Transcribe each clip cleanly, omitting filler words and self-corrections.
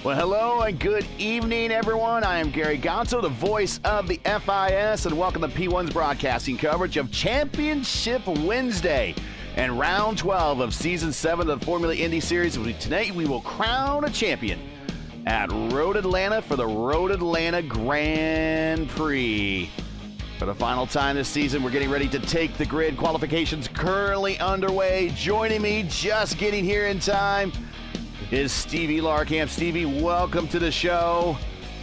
Well, hello and good evening, everyone. I am Gary Gonzo, the voice of the FIS, and welcome to P1's broadcasting coverage of Championship Wednesday and round 12 of Season 7 of the Formula Indy Series. Tonight, we will crown a champion at Road Atlanta for the Road Atlanta Grand Prix. For the final time this season, we're getting ready to take the grid. Qualifications currently underway. Joining me, just getting here in time, is Stevie Larkamp. Stevie, welcome to the show.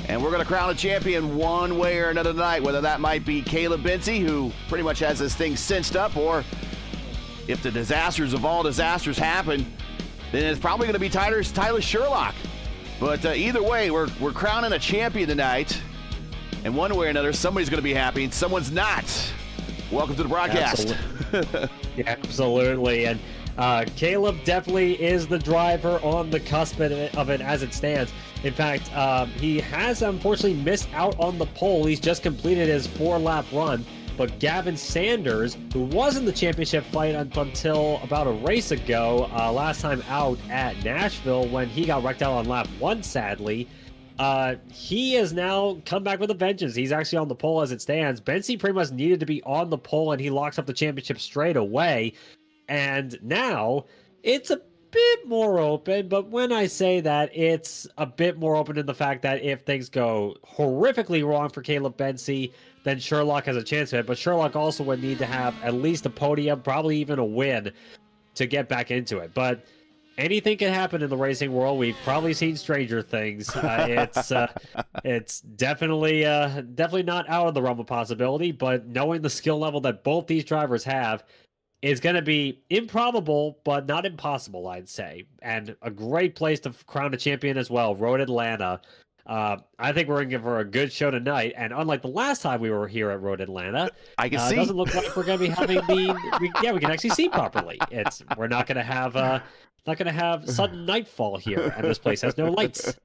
And we're going to crown a champion one way or another tonight, whether that might be Caleb Benzie, who pretty much has this thing cinched up, or if the disasters of all disasters happen, then it's probably going to be Tyler Sherlock. But either way, we're crowning a champion tonight. And one way or another, somebody's going to be happy and someone's not. Welcome to the broadcast. Absolutely. Yeah, absolutely. And Caleb definitely is the driver on the cusp of it as it stands. In fact, he has unfortunately missed out on the pole. He's just completed his 4-lap run. But Gavin Sanders, who was in the championship fight until about a race ago, last time out at Nashville when he got wrecked out on lap 1, sadly, he has now come back with a vengeance. He's actually on the pole as it stands. Benzie pretty much needed to be on the pole, and he locks up the championship straight away. And now it's a bit more open, but when I say that, it's a bit more open in the fact that if things go horrifically wrong for Caleb Benzie, then Sherlock has a chance of it. But Sherlock also would need to have at least a podium, probably even a win, to get back into it. But anything can happen in the racing world. We've probably seen stranger things. It's definitely not out of the realm of possibility, but knowing the skill level that both these drivers have is going to be improbable, but not impossible, I'd say. And a great place to crown a champion as well, Road Atlanta. I think we're going to give her a good show tonight. And unlike the last time we were here at Road Atlanta, I can see. It doesn't look like we're going to be having we can actually see properly. We're not going to have sudden nightfall here, and this place has no lights.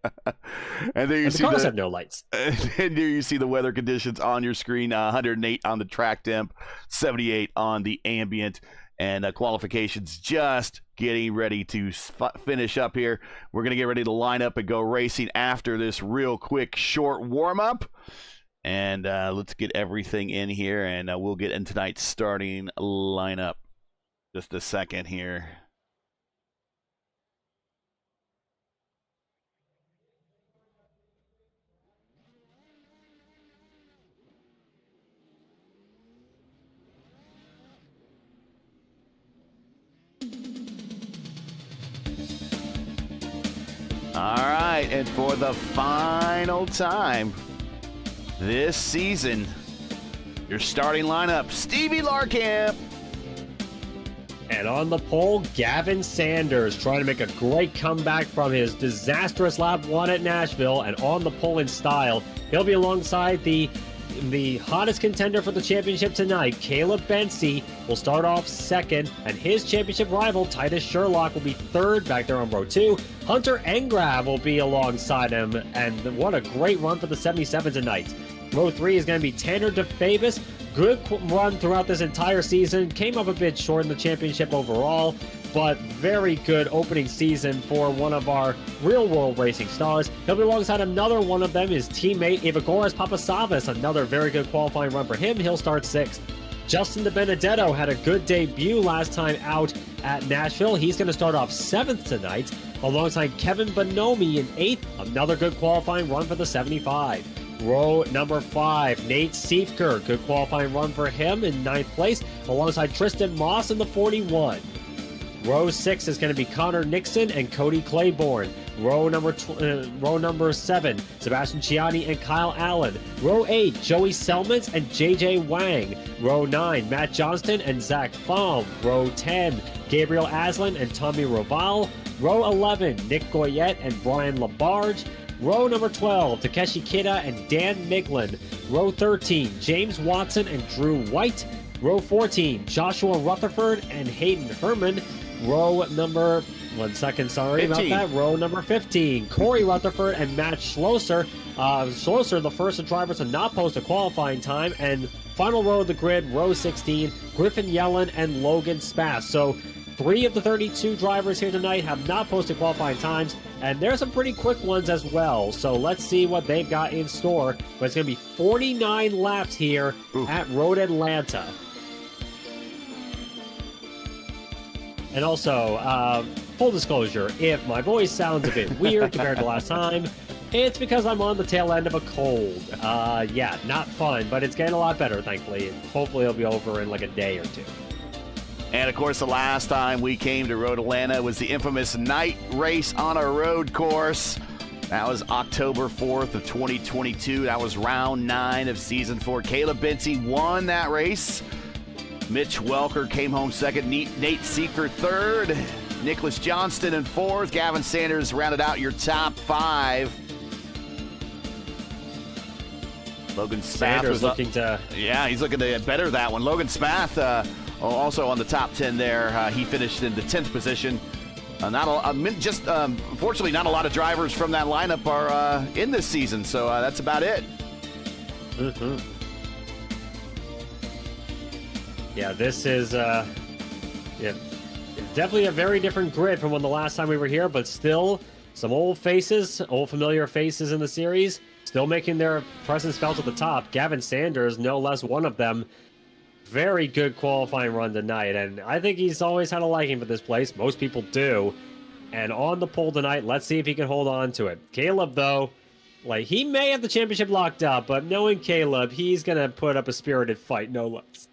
And there you see the cars have no lights. And there you see the weather conditions on your screen. 108 on the track temp, 78 on the ambient, and qualifications just getting ready to finish up here. We're going to get ready to line up and go racing after this real quick short warm-up. And let's get everything in here, and we'll get in tonight's starting lineup. Just a second here. All right, and for the final time this season, your starting lineup, Stevie Larkamp. And on the pole, Gavin Sanders, trying to make a great comeback from his disastrous lap 1 at Nashville, and on the pole in style. He'll be alongside the hottest contender for the championship tonight, Caleb Benzie, will start off second, and his championship rival, Titus Sherlock, will be third back there on row 2. Hunter Engrav will be alongside him, and what a great run for the 77 tonight. Row 3 is going to be Tanner DeFavis. Good run throughout this entire season. Came up a bit short in the championship overall, but very good opening season for one of our real-world racing stars. He'll be alongside another one of them, his teammate Evagoras Papasavas. Another very good qualifying run for him. He'll start 6th. Justin DiBenedetto had a good debut last time out at Nashville. He's going to start off 7th tonight, alongside Kevin Bonomi in 8th. Another good qualifying run for the 75. Row number 5, Nate Siefker. Good qualifying run for him in 9th place, alongside Tristan Moss in the 41. Row 6 is going to be Connor Nixon and Cody Claiborne. Row number 7, Sebastian Ciani and Kyle Allen. Row 8, Joey Selmans and JJ Wang. Row 9, Matt Johnston and Zach Fahm. Row 10, Gabriel Aslan and Tommy Roval. Row 11, Nick Goyette and Brian Labarge. Row number 12, Takeshi Kida and Dan Miglin. Row 13, James Watson and Drew White. Row 14, Joshua Rutherford and Hayden Herman. Row number, 15. About that. Row number 15, Corey Rutherford and Matt Schlosser. Schlosser, the first drivers to not post a qualifying time. And final row of the grid, row 16, Griffin Yellen and Logan Spass. So 3 of the 32 drivers here tonight have not posted qualifying times. And there's some pretty quick ones as well. So let's see what they've got in store. But it's going to be 49 laps here at Road Atlanta. And also, full disclosure, if my voice sounds a bit weird compared to last time, it's because I'm on the tail end of a cold. Yeah, not fun, but it's getting a lot better, thankfully. Hopefully it'll be over in like a day or two. And, of course, the last time we came to Road Atlanta was the infamous night race on a road course. That was October 4th of 2022. That was round 9 of Season 4. Caleb Benzie won that race. Mitch Welker came home second. Nate Seeker third. Nicholas Johnston in fourth. Gavin Sanders rounded out your top 5. Logan Spath was looking to... Yeah, he's looking to better that one. Logan Spath also on the top 10 there. He finished in the 10th position. Unfortunately, not a lot of drivers from that lineup are in this season, so that's about it. Mm-hmm. Yeah, this is definitely a very different grid from when the last time we were here, but still some old faces, old familiar faces in the series, still making their presence felt at the top. Gavin Sanders, no less one of them. Very good qualifying run tonight, and I think he's always had a liking for this place. Most people do. And on the pole tonight, let's see if he can hold on to it. Caleb, though, he may have the championship locked up, but knowing Caleb, he's going to put up a spirited fight, no less.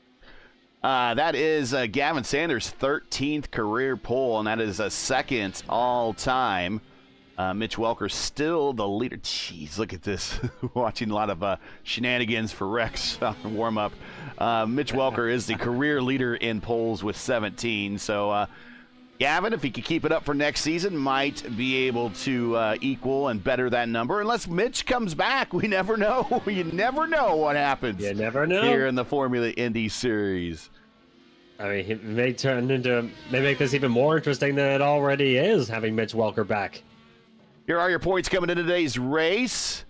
That is Gavin Sanders' 13th career pole, and that is a second all-time. Mitch Welker still the leader. Jeez, look at this. Watching a lot of shenanigans for Rex on the warm-up. Mitch Welker is the career leader in poles with 17. So, Gavin, if he could keep it up for next season, might be able to equal and better that number. Unless Mitch comes back, we never know. You never know what happens. You never know. Here in the Formula Indy Series. I mean, it may make this even more interesting than it already is, having Mitch Welker back. Here are your points coming into today's race.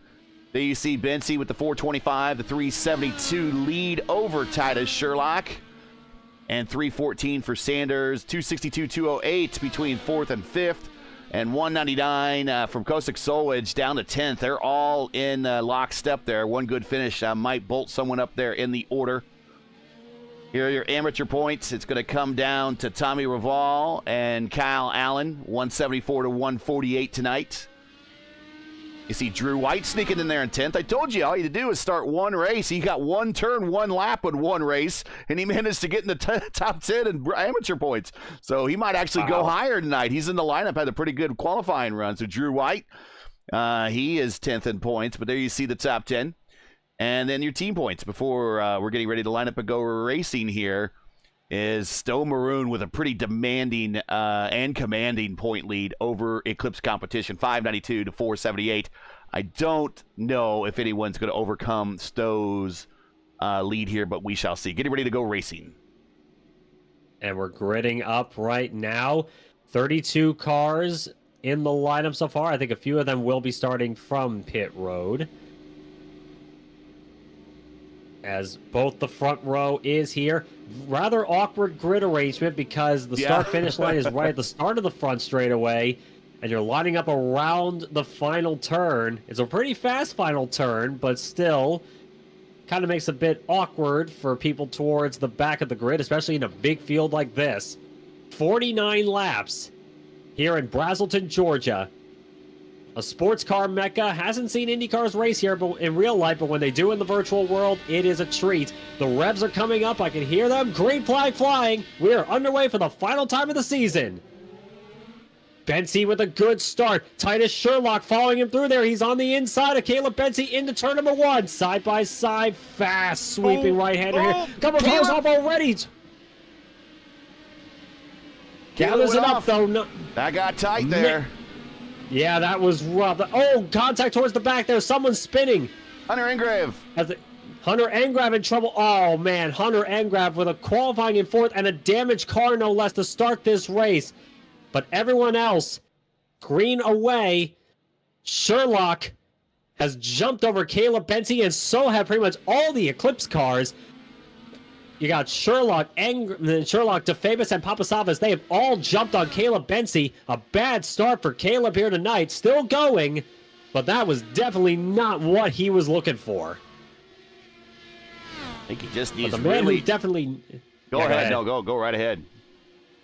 There you see Benzie with the 425, the 372 lead over Titus Sherlock. And 314 for Sanders, 262, 208 between 4th and 5th. And 199 from Kosik Solwich down to 10th. They're all in lockstep there. One good finish might bolt someone up there in the order. Here are your amateur points. It's going to come down to Tommy Raval and Kyle Allen, 174 to 148 tonight. You see Drew White sneaking in there in 10th. I told you all you had to do is start one race. He got one turn, one lap with one race, and he managed to get in the top 10 in amateur points. So he might actually go higher tonight. He's in the lineup, had a pretty good qualifying run. So Drew White, he is 10th in points, but there you see the top 10. And then your team points before we're getting ready to line up and go racing here is Stowe Maroon with a pretty demanding and commanding point lead over Eclipse Competition, 592 to 478. I don't know if anyone's going to overcome Stowe's lead here, but we shall see. Getting ready to go racing. And we're gridding up right now. 32 cars in the lineup so far. I think a few of them will be starting from pit road, as both the front row is here. Rather awkward grid arrangement because the start-finish line is right at the start of the front straightaway, and you're lining up around the final turn. It's a pretty fast final turn, but still kind of makes it a bit awkward for people towards the back of the grid, especially in a big field like this. 49 laps here in Brazelton, Georgia. A sports car mecca. Hasn't seen IndyCars race here but in real life, but when they do in the virtual world, it is a treat. The revs are coming up. I can hear them. Green flag flying. We are underway for the final time of the season. Benzie with a good start. Titus Sherlock following him through there. He's on the inside of Caleb Benzie into turn number 1. Side by side. Fast sweeping right-hander here. Couple of cars off already. Gathers it up, though. No. That got tight there. Yeah, that was rough. Oh, contact towards the back there. Someone's spinning. Hunter Engrave. Hunter Engrave in trouble. Oh, man. Hunter Engrave with a qualifying in 4th and a damaged car, no less, to start this race. But everyone else, green away. Sherlock has jumped over Caleb Benzie, and so have pretty much all the Eclipse cars. you got Sherlock, DeFamis, and Papasavas. They have all jumped on Caleb Bensi. A bad start for Caleb here tonight. Still going, but that was definitely not what he was looking for. I think he just needs the man who definitely... Go ahead. No, go right ahead.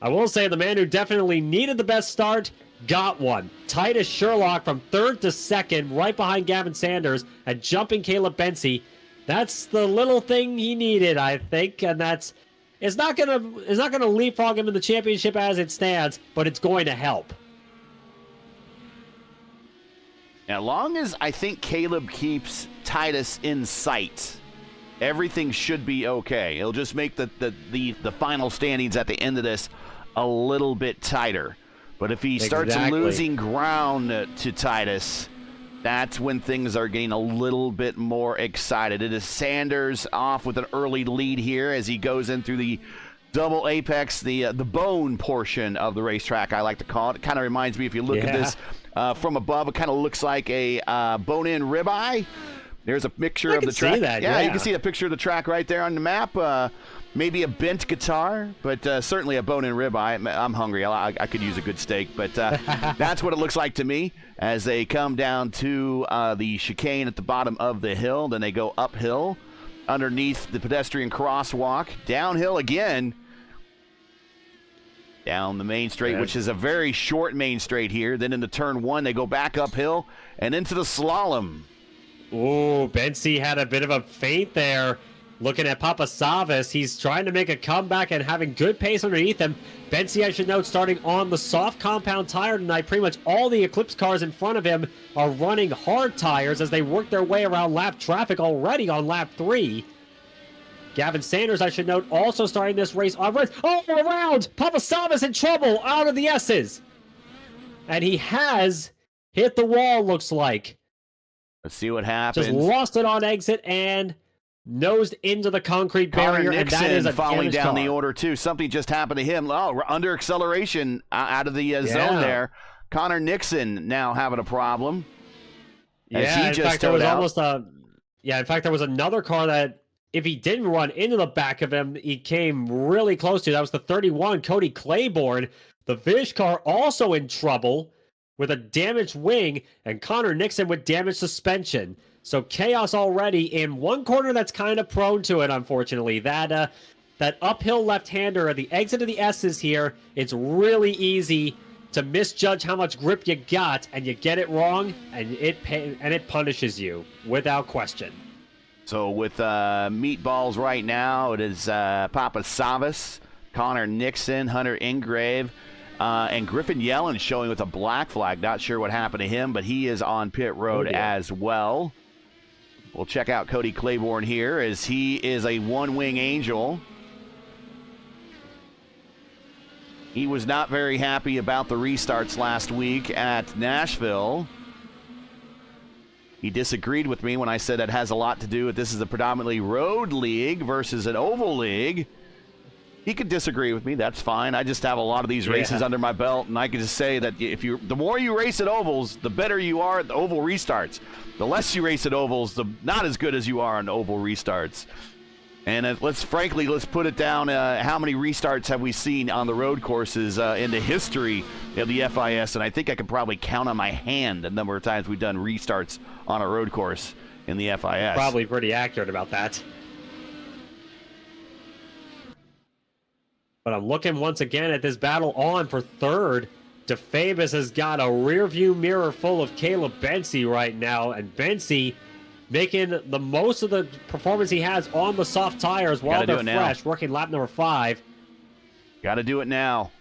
I will say the man who definitely needed the best start got one. Titus Sherlock from 3rd to 2nd, right behind Gavin Sanders, and jumping Caleb Bensi. That's the little thing he needed, I think, and it's not gonna leapfrog him in the championship as it stands, but it's going to help. As long as I think Caleb keeps Titus in sight, everything should be okay. It'll just make the final standings at the end of this a little bit tighter. But if he starts losing ground to Titus, that's when things are getting a little bit more excited. It is Sanders off with an early lead here as he goes in through the double apex, the bone portion of the racetrack, I like to call it. It kind of reminds me, if you look at this from above, it kind of looks like a bone-in ribeye. There's a picture of the track. Yeah, you can see a picture of the track right there on the map. Maybe a bent guitar, but certainly a bone-in ribeye. I'm hungry. I could use a good steak, but that's what it looks like to me as they come down to the chicane at the bottom of the hill. Then they go uphill underneath the pedestrian crosswalk, downhill again, down the main straight, which is a very short main straight here. Then into turn 1, they go back uphill and into the slalom. Ooh, Bensi had a bit of a feint there. Looking at Papasavas, he's trying to make a comeback and having good pace underneath him. Bensi, I should note, starting on the soft compound tire tonight. Pretty much all the Eclipse cars in front of him are running hard tires as they work their way around lap traffic already on lap 3. Gavin Sanders, I should note, also starting this race on race. Oh, around! Papasavas in trouble out of the S's. And he has hit the wall, looks like. Let's see what happens. Just lost it on exit and nosed into the concrete barrier, and that is a falling down car. the order too. Something just happened to him. Oh, under acceleration out of the zone there. Connor Nixon now having a problem. Yeah, in fact, there was another car that, if he didn't run into the back of him, he came really close to. That was the 31, Cody Claiborne. The Vish car also in trouble with a damaged wing, and Connor Nixon with damaged suspension. So chaos already in one corner that's kind of prone to it, unfortunately. That uphill left-hander at the exit of the S's here, it's really easy to misjudge how much grip you got, and you get it wrong, and it punishes you without question. So with meatballs right now, it is Papasavas, Connor Nixon, Hunter Ingrave, and Griffin Yellen showing with a black flag. Not sure what happened to him, but he is on pit road as well. We'll check out Cody Claiborne here as he is a one-wing angel. He was not very happy about the restarts last week at Nashville. He disagreed with me when I said that has a lot to do with this is a predominantly road league versus an oval league. He could disagree with me. That's fine. I just have a lot of these races under my belt, and I can just say that the more you race at ovals, the better you are at the oval restarts. The less you race at ovals, the not as good as you are on oval restarts. And let's put it down. How many restarts have we seen on the road courses in the history of the FIS? And I think I could probably count on my hand the number of times we've done restarts on a road course in the FIS. Probably pretty accurate about that. But I'm looking once again at this battle on for third. DeFamis has got a rear view mirror full of Caleb Bensi right now, and Bensi making the most of the performance he has on the soft tires while they're fresh, working lap number 5. Got to do it now.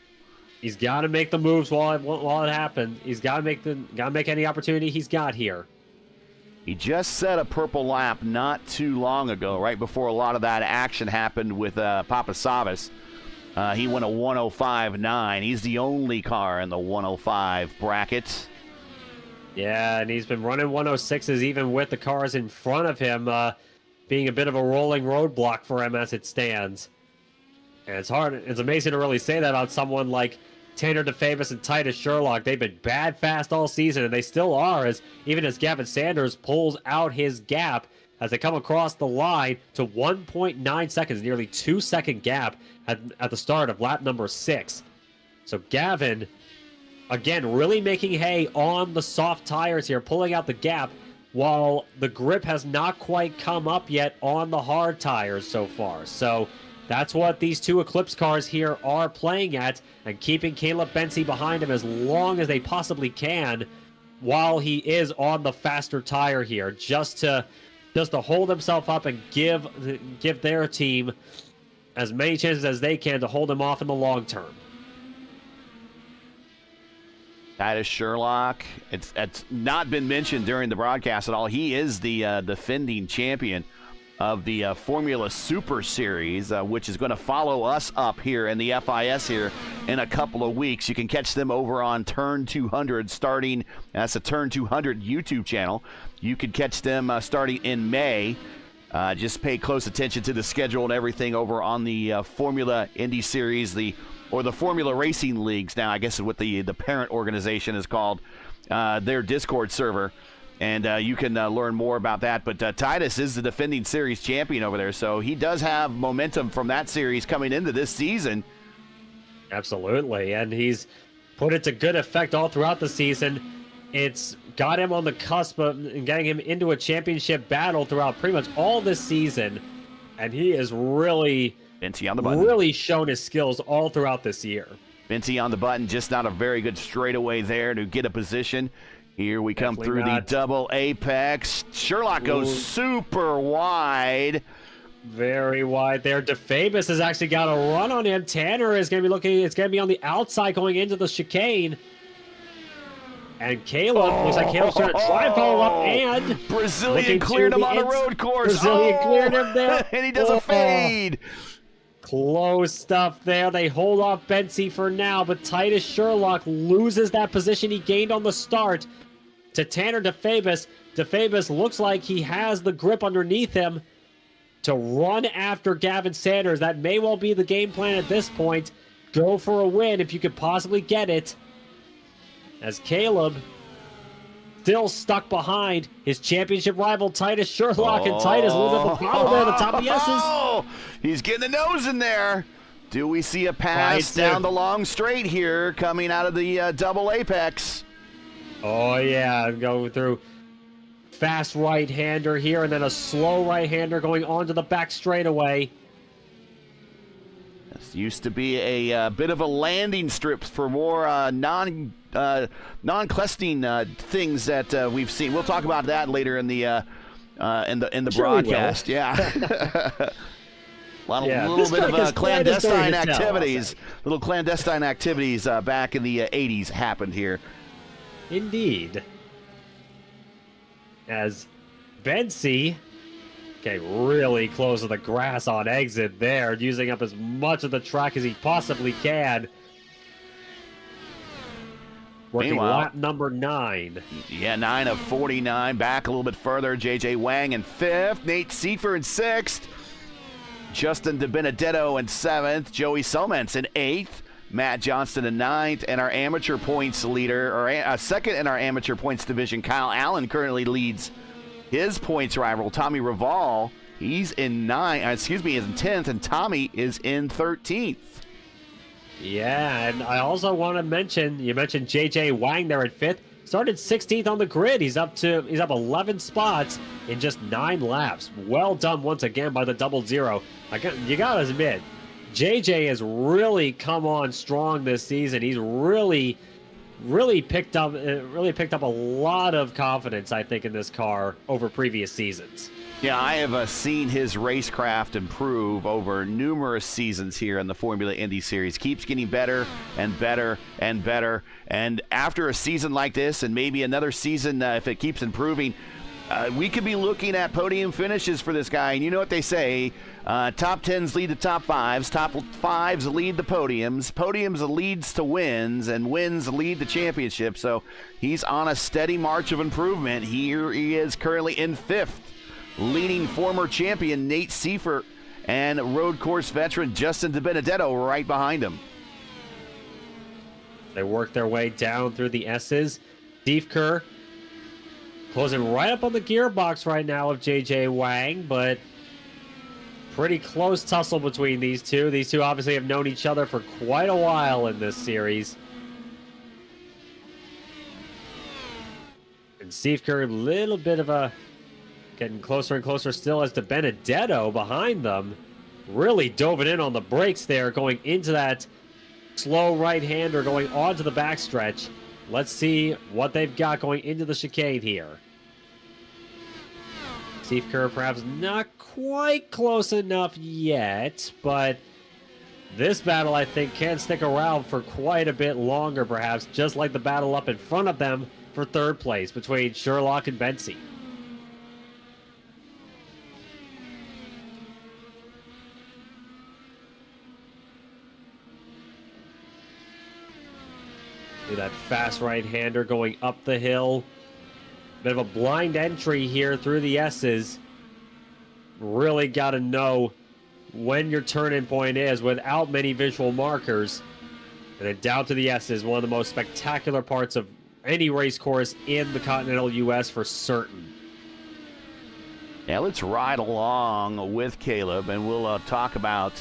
He's got to make the moves while it happens. He's got to make any opportunity he's got here. He just set a purple lap not too long ago, right before a lot of that action happened with Papasavas. He went a 105.9. He's the only car in the 105 bracket. Yeah, and he's been running 106s even with the cars in front of him being a bit of a rolling roadblock for him as it stands. And it's amazing to really say that about someone like Tanner DeFamis and Titus Sherlock. They've been bad fast all season, and they still are, even as Gavin Sanders pulls out his gap as they come across the line to 1.9 seconds, nearly 2-second gap at the start of lap number 6. So Gavin, again, really making hay on the soft tires here, pulling out the gap, while the grip has not quite come up yet on the hard tires so far. So that's what these two Eclipse cars here are playing at, and keeping Caleb Bensey behind him as long as they possibly can while he is on the faster tire here, just to hold himself up and give their team as many chances as they can to hold him off in the long term. Titus Sherlock, it's not been mentioned during the broadcast at all. He is the defending champion of the Formula Super Series, which is going to follow us up here in the FIS here in a couple of weeks. You can catch them over on Turn 200 starting, that's a Turn 200 YouTube channel. You can catch them starting in May. Just pay close attention to the schedule and everything over on the Formula Indy Series, the Formula Racing Leagues now, I guess is what the parent organization is called, their Discord server. And you can learn more about that. But Titus is the defending series champion over there, so he does have momentum from that series coming into this season. Absolutely, and he's put it to good effect all throughout the season. It's got him on the cusp of getting him into a championship battle throughout pretty much all this season, and he is really shown his skills all throughout this year. Vinci on the button, just not a very good straightaway there to get a position. Here we come through the double apex. Sherlock goes super wide. Very wide there. DeFabus has actually got a run on him. Tanner is going to be looking, it's going to be on the outside going into the chicane. And Caleb, looks like Caleb's trying to try and follow up, and Brazilian cleared him on the road course. Brazilian cleared him there. And he does a fade. Close stuff there. They hold off Bensey for now, but Titus Sherlock loses that position he gained on the start to Tanner DeFabus. DeFabus looks like he has the grip underneath him to run after Gavin Sanders. That may well be the game plan at this point. Go for a win if you could possibly get it. As Caleb still stuck behind his championship rival Titus Sherlock, and Titus a little bit at the bottom there, the top of the S's. He's getting the nose in there. Do we see a pass down the long straight here coming out of the double apex? Oh yeah, go through fast right-hander here, and then a slow right-hander going onto the back straightaway. This used to be a bit of a landing strip for more non-questing things that we've seen. We'll talk about that later in the broadcast. Yeah. A little bit of clandestine activities. Little clandestine activities back in the 80s happened here. Indeed. As Bensey really close to the grass on exit there, using up as much of the track as he possibly can. Working lap number 9. Yeah, 9 of 49. Back a little bit further. J.J. Wang in 5th. Nate Seifer in 6th. Justin DiBenedetto in 7th. Joey Selmans in 8th. Matt Johnston in 9th. And our amateur points leader, or second in our amateur points division, Kyle Allen currently leads his points rival, Tommy Raval. He's in 10th, and Tommy is in 13th. Yeah, and I also want to mention, you mentioned J.J. Wang there at 5th. Started 16th on the grid. He's up 11 spots in just 9 laps. Well done once again by the 00. You got to admit, JJ has really come on strong this season. He's really picked up a lot of confidence, I think, in this car over previous seasons. Yeah, I have seen his racecraft improve over numerous seasons here in the Formula Indy Series. Keeps getting better and better and better. And after a season like this, and maybe another season if it keeps improving, we could be looking at podium finishes for this guy. And you know what they say, top 10s lead to top 5s, top 5s lead the podiums, podiums leads to wins, and wins lead to championships. So he's on a steady march of improvement. Here he is currently in 5th, leading former champion Nate Seifer and road course veteran Justin DiBenedetto right behind him. They work their way down through the S's. Diefker Closing right up on the gearbox right now of J.J. Wang, but pretty close tussle between these two. These two obviously have known each other for quite a while in this series. And Steve Kerr, a little bit of a getting closer and closer still as to Benedetto behind them. Really dove it in on the brakes there, going into that slow right-hander, going onto the backstretch. Let's see what they've got going into the chicane here. Steve Kerr perhaps not quite close enough yet, but this battle, I think, can stick around for quite a bit longer, perhaps, just like the battle up in front of them for third place between Sherlock and Bensey. That fast right-hander going up the hill. Bit of a blind entry here through the S's. Really got to know when your turn-in point is without many visual markers. And then down to the S's, one of the most spectacular parts of any race course in the continental U.S. for certain. Now let's ride along with Caleb, and we'll talk about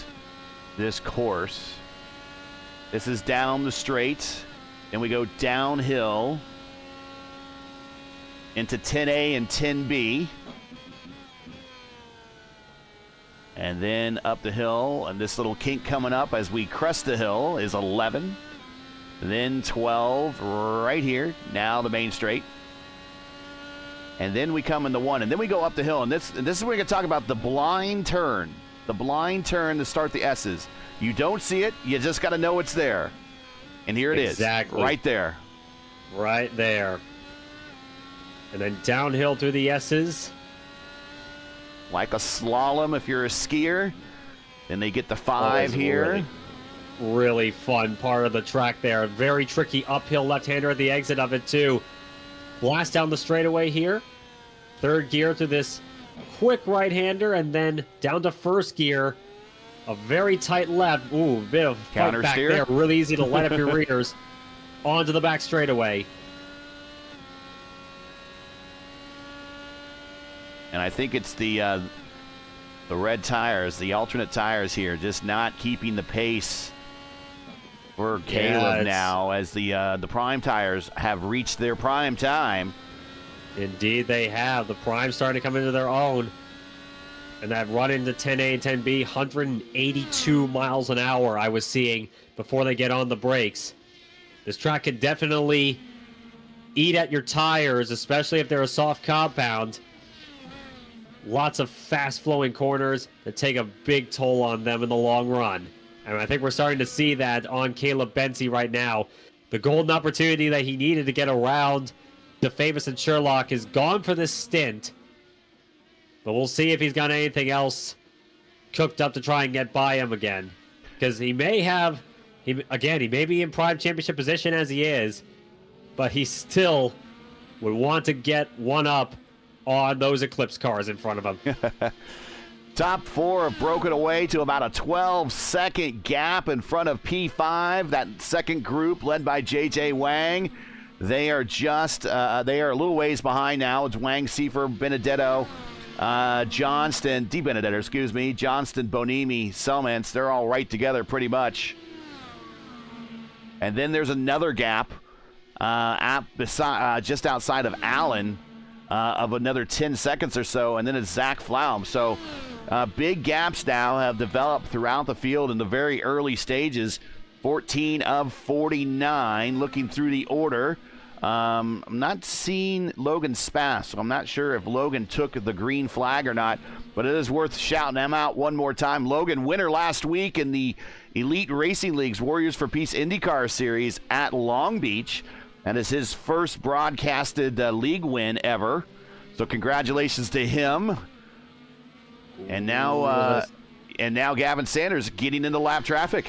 this course. This is down the straight. Then we go downhill into 10A and 10B. And then up the hill, and this little kink coming up as we crest the hill is 11. Then 12 right here. Now the main straight. And then we come into 1, and then we go up the hill. And this is where we're going to talk about the blind turn. The blind turn to start the S's. You don't see it. You just got to know it's there. And here it is, right there. Right there. And then downhill through the S's. Like a slalom if you're a skier. Then they get the 5 here. Really fun part of the track there. Very tricky uphill left-hander at the exit of it, too. Blast down the straightaway here. Third gear through this quick right-hander, and then down to first gear. A very tight left. Ooh, a bit of fight back there. Really easy to light up your rears. Onto the back straightaway. And I think it's the red tires, the alternate tires here, just not keeping the pace for Caleb now, as the prime tires have reached their prime time. Indeed, they have. The prime starting to come into their own. And that run into 10A and 10B, 182 miles an hour I was seeing before they get on the brakes. This track can definitely eat at your tires, especially if they're a soft compound. Lots of fast-flowing corners that take a big toll on them in the long run. And I think we're starting to see that on Caleb Bensey right now. The golden opportunity that he needed to get around DeFamis and Sherlock is gone for this stint. But we'll see if he's got anything else cooked up to try and get by him again. Because he may have, he may be in prime championship position as he is, but he still would want to get one up on those Eclipse cars in front of him. Top 4 have broken away to about a 12-second gap in front of P5. That second group led by J.J. Wang. They are just, they are a little ways behind now. It's Wang, Seifer, Benedetto, Johnston, Bonimi, Selmans. They're all right together pretty much. And then there's another gap just outside of Allen of another 10 seconds or so, and then it's Zach Flaum. So big gaps now have developed throughout the field in the very early stages. 14 of 49 looking through the order. I'm not seeing Logan Spass, so I'm not sure if Logan took the green flag or not, but it is worth shouting him out one more time. Logan, winner last week in the Elite Racing League's Warriors for Peace IndyCar Series at Long Beach. That is his first broadcasted league win ever. So congratulations to him. And now Gavin Sanders getting into lap traffic.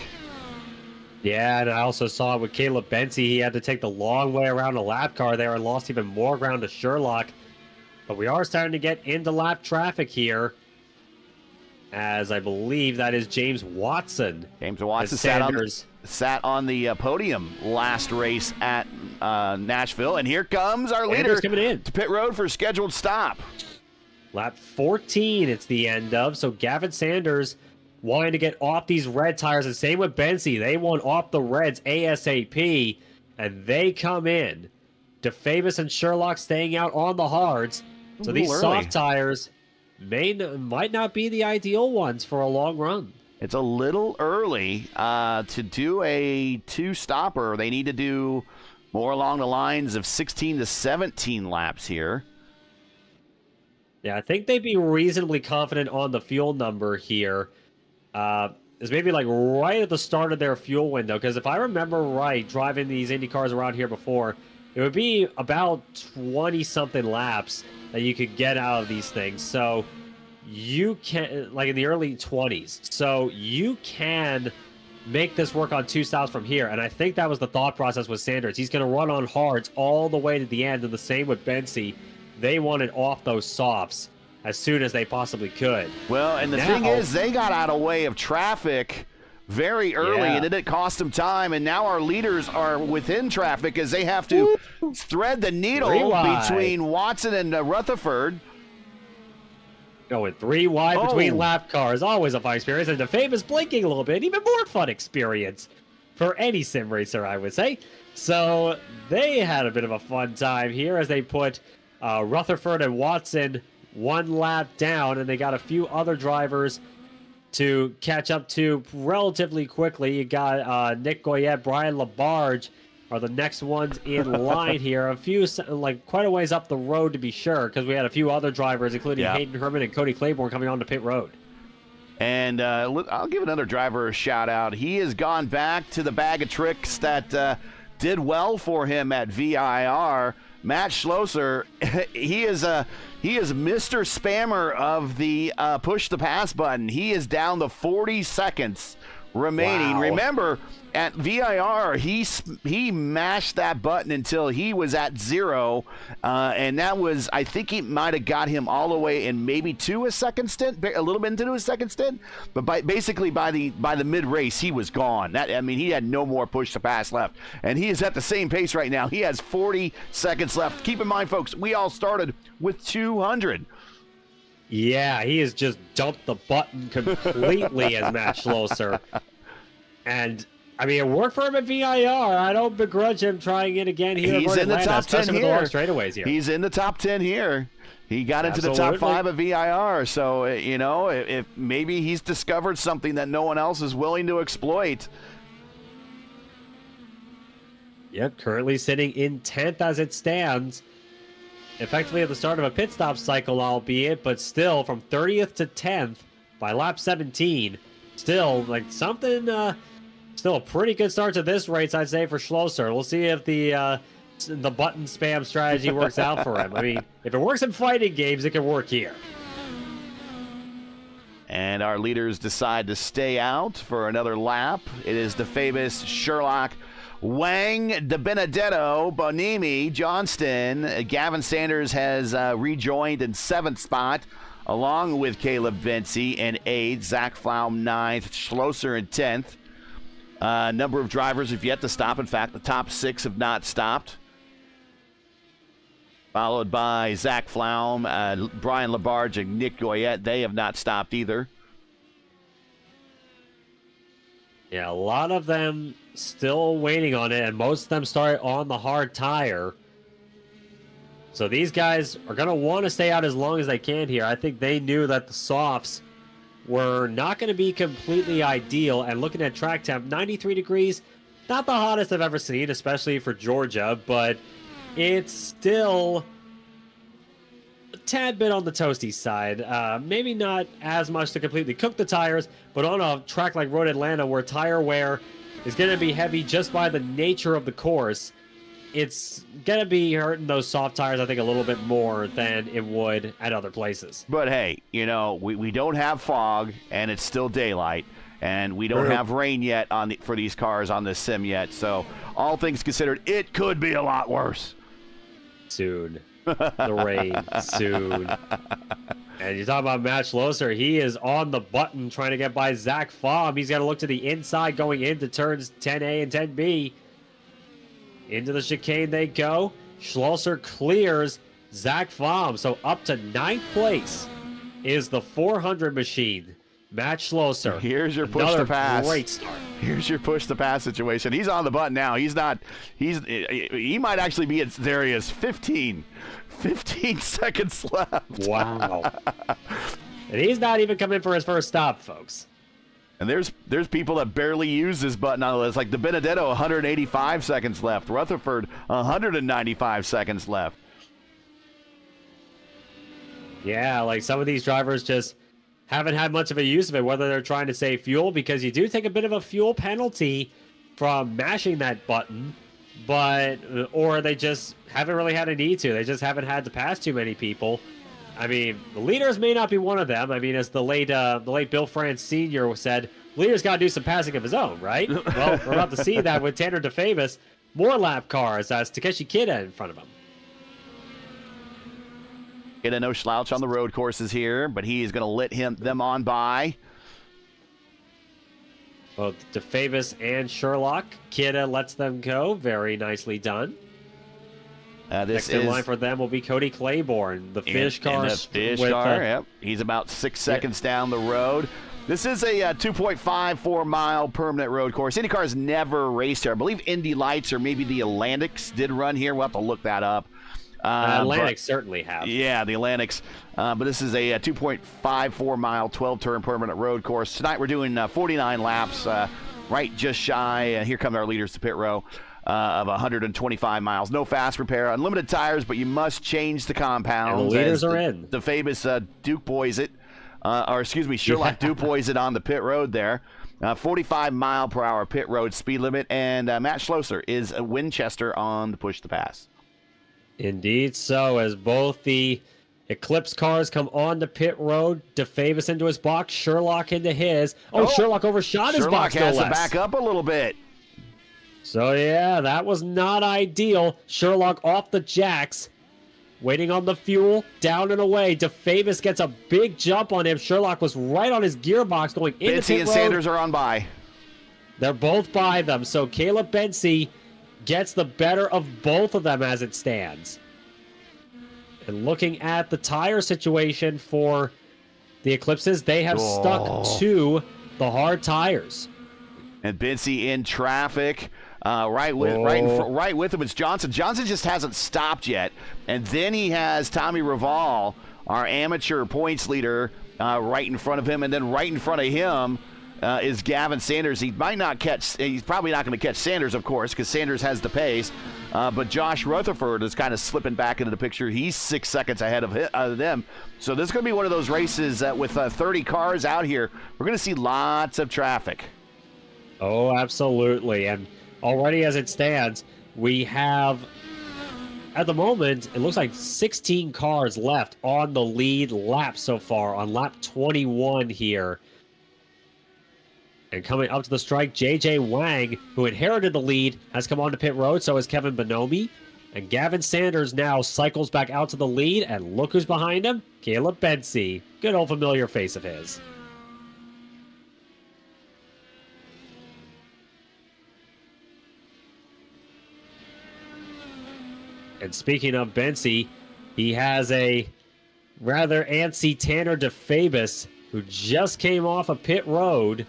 Yeah, and I also saw with Caleb Bensey, he had to take the long way around a lap car there and lost even more ground to Sherlock. But we are starting to get into lap traffic here. as I believe that is James Watson. James Watson sat on the podium last race at Nashville. And here comes our leader coming in to pit road for a scheduled stop. Lap 14 it's the end of. So Gavin Sanders wanting to get off these red tires. And same with Benzie. They want off the reds ASAP. And they come in. DeFavis and Sherlock staying out on the hards. So these soft tires might not be the ideal ones for a long run. It's a little early to do a two-stopper. They need to do more along the lines of 16 to 17 laps here. Yeah, I think they'd be reasonably confident on the fuel number here. It's maybe like right at the start of their fuel window, because if I remember right, driving these Indy cars around here before, it would be about 20-something laps that you could get out of these things. So you can, like in the early 20s, so you can make this work on two stops from here. And I think that was the thought process with Sanders. He's going to run on hards all the way to the end, and the same with Benzie. They wanted off those softs as soon as they possibly could. Well, and the thing is, they got out of way of traffic very early, and it didn't cost them time. And now our leaders are within traffic as they have to thread the needle between Watson and Rutherford. Going 3 wide between lap cars. Always a fun experience. And DeFavis blinking a little bit. Even more fun experience for any sim racer, I would say. So they had a bit of a fun time here as they put Rutherford and Watson 1 lap down, and they got a few other drivers to catch up to relatively quickly. You got Nick Goyette, Brian Labarge are the next ones in line here. A few, like quite a ways up the road to be sure, because we had a few other drivers, including Hayden Herman and Cody Claiborne, coming on to pit road. And I'll give another driver a shout out. He has gone back to the bag of tricks that did well for him at VIR. Matt Schlosser, he is Mr. Spammer of the push the pass button. He is down to 40 seconds remaining. Wow. Remember, at VIR, he mashed that button until he was at 0, and that was, I think he might have got him all the way in maybe to a second stint, a little bit into his second stint, but basically by the mid race he was gone. He had no more push to pass left, and he is at the same pace right now. He has 40 seconds left. Keep in mind, folks, we all started with 200. Yeah, he has just dumped the button completely as Matt Schlosser. And I mean, it worked for him at VIR. I don't begrudge him trying it again here. He's in the top 10 here. Straightaways here. He's in the top 10 here. He got into the top 5 of VIR. So, if maybe he's discovered something that no one else is willing to exploit. Yep, currently sitting in 10th as it stands. Effectively at the start of a pit stop cycle, albeit, but still from 30th to 10th by lap 17. Still, like something... Still a pretty good start to this race, I'd say, for Schlosser. We'll see if the button spam strategy works out for him. I mean, if it works in fighting games, it can work here. And our leaders decide to stay out for another lap. It is DeFavis, Sherlock, Wang, De Benedetto, Bonimi, Johnston. Gavin Sanders has rejoined in 7th spot, along with Caleb Benzie in 8th, Zach Flaum 9th, Schlosser in 10th. Number of drivers have yet to stop. In fact, the top 6 have not stopped. Followed by Zach Flaum, Brian Labarge, and Nick Goyette. They have not stopped either. Yeah, a lot of them still waiting on it, and most of them start on the hard tire. So these guys are going to want to stay out as long as they can here. I think they knew that the softs were not going to be completely ideal, and looking at track temp, 93 degrees, not the hottest I've ever seen, especially for Georgia, but it's still a tad bit on the toasty side. Maybe not as much to completely cook the tires, but on a track like Road Atlanta where tire wear is going to be heavy just by the nature of the course, it's going to be hurting those soft tires, I think, a little bit more than it would at other places. But hey, we don't have fog, and it's still daylight, and we don't have rain yet for these cars on this sim yet. So all things considered, it could be a lot worse. Soon. The rain, soon. And you talk about Matt Schlosser. He is on the button trying to get by Zach Fahm. He's got to look to the inside going into turns 10A and 10B. Into the chicane they go. Schlosser clears Zach Fahm. So up to 9th place is the 400 machine. Matt Schlosser. Here's your push to pass. Great start. Here's your push to pass situation. He's on the button now. He might actually be as there he is. 15 seconds left. Wow. And he's not even coming for his first stop, folks. And there's people that barely use this button on the list, like the Benedetto, 185 seconds left. Rutherford, 195 seconds left. Yeah, like some of these drivers just haven't had much of a use of it, whether they're trying to save fuel, because you do take a bit of a fuel penalty from mashing that button, or they just haven't really had a need to. They just haven't had to pass too many people. I mean, the leaders may not be one of them. I mean, as the late Bill France Sr. said, leader's got to do some passing of his own, right? Well, we're about to see that with Tanner DeFavis. More lap cars as Takeshi Kida in front of him. Kida no slouch on the road courses here, but he is going to let them on by. Both DeFavis and Sherlock. Kida lets them go. Very nicely done. Next in line for them will be Cody Claiborne, the fish car. Yep. He's about 6 seconds down the road. This is a 2.54 mile permanent road course. IndyCar's never raced here. I believe Indy Lights or maybe the Atlantics did run here. We'll have to look that up. Atlantics certainly have. Yeah, the Atlantics. But this is a 2.54 mile, 12-turn permanent road course. Tonight we're doing 49 laps, right just shy. Here come our leaders to pit row. Of 125 miles. No fast repair, unlimited tires, but you must change the compounds. And the leaders are in. The famous Duke boys it, Sherlock Duke boys it on the pit road there. 45 mile per hour pit road speed limit, and Matt Schlosser is a Winchester on the push to pass. Indeed so, as both the Eclipse cars come on the pit road. DeFavis into his box, Sherlock into his. Sherlock overshot his box. Sherlock has to back up a little bit. So, yeah, that was not ideal. Sherlock off the jacks, waiting on the fuel, down and away. DeFavis gets a big jump on him. Sherlock was right on his gearbox going into pit road. Bensey and Sanders are on by. They're both by them. So, Caleb Bensey gets the better of both of them as it stands. And looking at the tire situation for the Eclipses, they have stuck to the hard tires. And Bensey in traffic. Right with him is Johnson. Johnson just hasn't stopped yet. And then he has Tommy Raval, our amateur points leader, right in front of him. And then right in front of him is Gavin Sanders. He's probably not going to catch Sanders, of course, because Sanders has the pace. But Josh Rutherford is kind of slipping back into the picture. He's 6 seconds ahead of them. So this is going to be one of those races with 30 cars out here. We're going to see lots of traffic. Oh, absolutely. And already as it stands, we have, at the moment, it looks like 16 cars left on the lead lap so far, on lap 21 here. And coming up to the strike, J.J. Wang, who inherited the lead, has come on to pit road. So has Kevin Bonomi. And Gavin Sanders now cycles back out to the lead. And look who's behind him. Caleb Bensey. Good old familiar face of his. And speaking of Bensey, he has a rather antsy Tanner DeFavis, who just came off a pit road.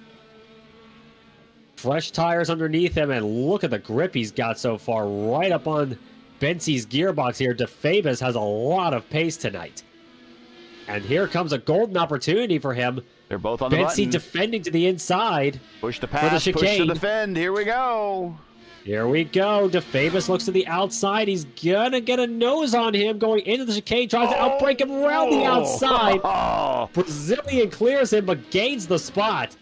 Fresh tires underneath him, and look at the grip he's got so far, right up on Bensey's gearbox here. DeFavis has a lot of pace tonight. And here comes a golden opportunity for him. They're both on the button. Bensey defending to the inside. Push to pass, push to defend. Here we go. Here we go. DeFavis looks to the outside. He's going to get a nose on him going into the chicane. Tries to outbrake him around the outside. Brazilian clears him, but gains the spot.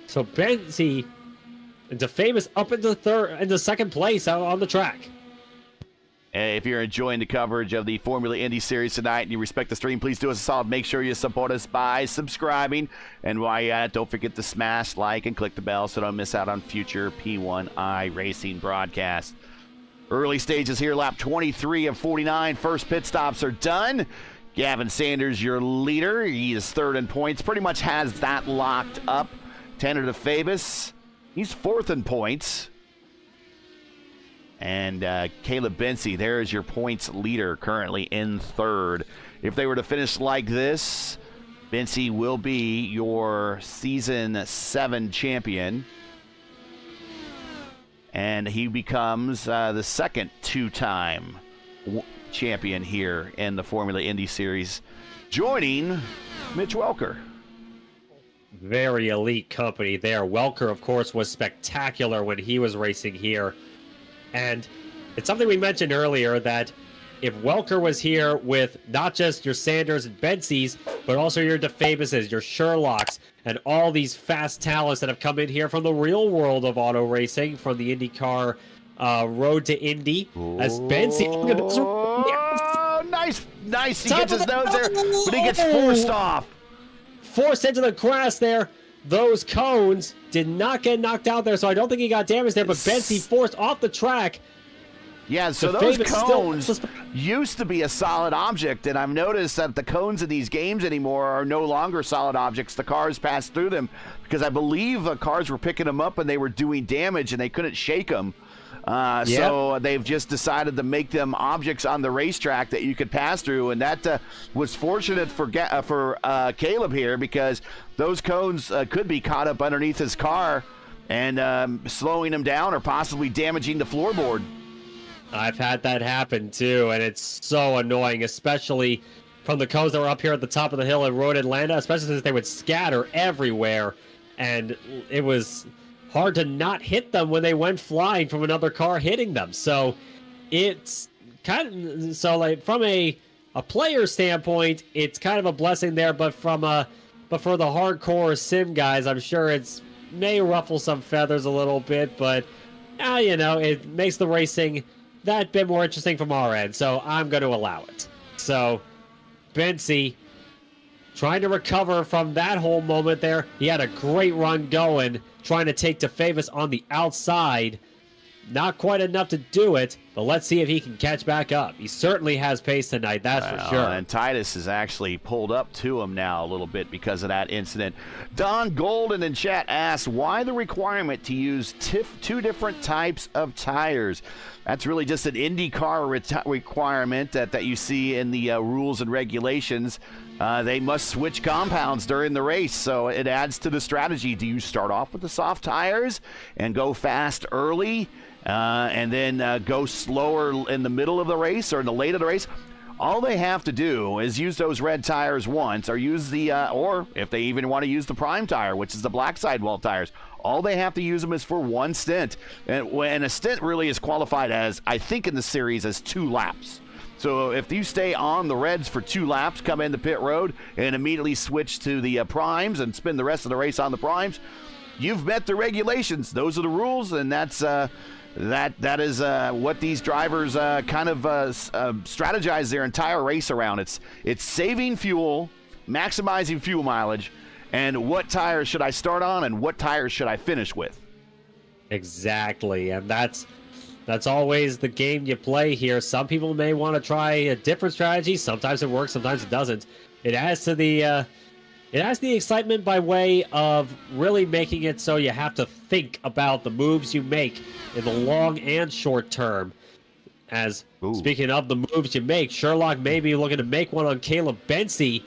So Bensey and DeFavis up into second place out on the track. If you're enjoying the coverage of the Formula Indy Series tonight and you respect the stream, please do us a solid. Make sure you support us by subscribing. And while you're at it, don't forget to smash like and click the bell so don't miss out on future P1 iRacing broadcasts. Early stages here, lap 23 of 49. First pit stops are done. Gavin Sanders, your leader. He is third in points. Pretty much has that locked up. Tanner DeFabis, he's fourth in points. And Caleb Bency, there is your points leader, currently in third. If they were to finish like this, Bency will be your Season 7 champion. And he becomes the second two-time champion here in the Formula Indy Series, joining Mitch Welker. Very elite company there. Welker, of course, was spectacular when he was racing here. And it's something we mentioned earlier that if Welker was here with not just your Sanders and Bency's, but also your DeFabises, your Sherlocks, and all these fast talents that have come in here from the real world of auto racing, from the IndyCar Road to Indy, as Bency... Oh, nice. He gets his nose there, but he gets forced off. Forced into the grass there. Those cones did not get knocked out there, so I don't think he got damaged there, but Bency forced off the track. Yeah, so those cones used to be a solid object, and I've noticed that the cones in these games anymore are no longer solid objects. The cars pass through them because I believe cars were picking them up and they were doing damage and they couldn't shake them. So they've just decided to make them objects on the racetrack that you could pass through, and that was fortunate for Caleb here, because those cones could be caught up underneath his car and slowing him down or possibly damaging the floorboard. I've had that happen too, and it's so annoying, especially from the cones that were up here at the top of the hill in Road Atlanta, especially since they would scatter everywhere, and it was hard to not hit them when they went flying from another car hitting them. So it's kind of, so like from a player standpoint, it's kind of a blessing there, but for the hardcore sim guys, I'm sure it's may ruffle some feathers a little bit, but it makes the racing that bit more interesting from our end, so I'm going to allow it. So Bency trying to recover from that whole moment there. He had a great run going, trying to take DeFavis on the outside. Not quite enough to do it, but let's see if he can catch back up. He certainly has pace tonight, that's for sure. And Titus is actually pulled up to him now a little bit because of that incident. Don Golden in chat asked, why the requirement to use two different types of tires? That's really just an IndyCar requirement that you see in the rules and regulations. They must switch compounds during the race, so it adds to the strategy. Do you start off with the soft tires and go fast early and then go slower in the middle of the race or in the late of the race? All they have to do is use those red tires once, or use the, or if they even want to use the prime tire, which is the black sidewall tires. All they have to use them is for one stint. And a stint really is qualified as, I think in the series, as 2 laps. So if you stay on the reds for 2 laps, come into pit road, and immediately switch to the primes and spend the rest of the race on the primes, you've met the regulations. Those are the rules, and that's that is what these drivers kind of strategize their entire race around. It's saving fuel, maximizing fuel mileage, and what tires should I start on and what tires should I finish with. Exactly, and that's always the game you play here. Some people may want to try a different strategy. Sometimes it works, sometimes it doesn't. It adds to the excitement by way of really making it so you have to think about the moves you make in the long and short term. Speaking of the moves you make, Sherlock may be looking to make one on Caleb Bency.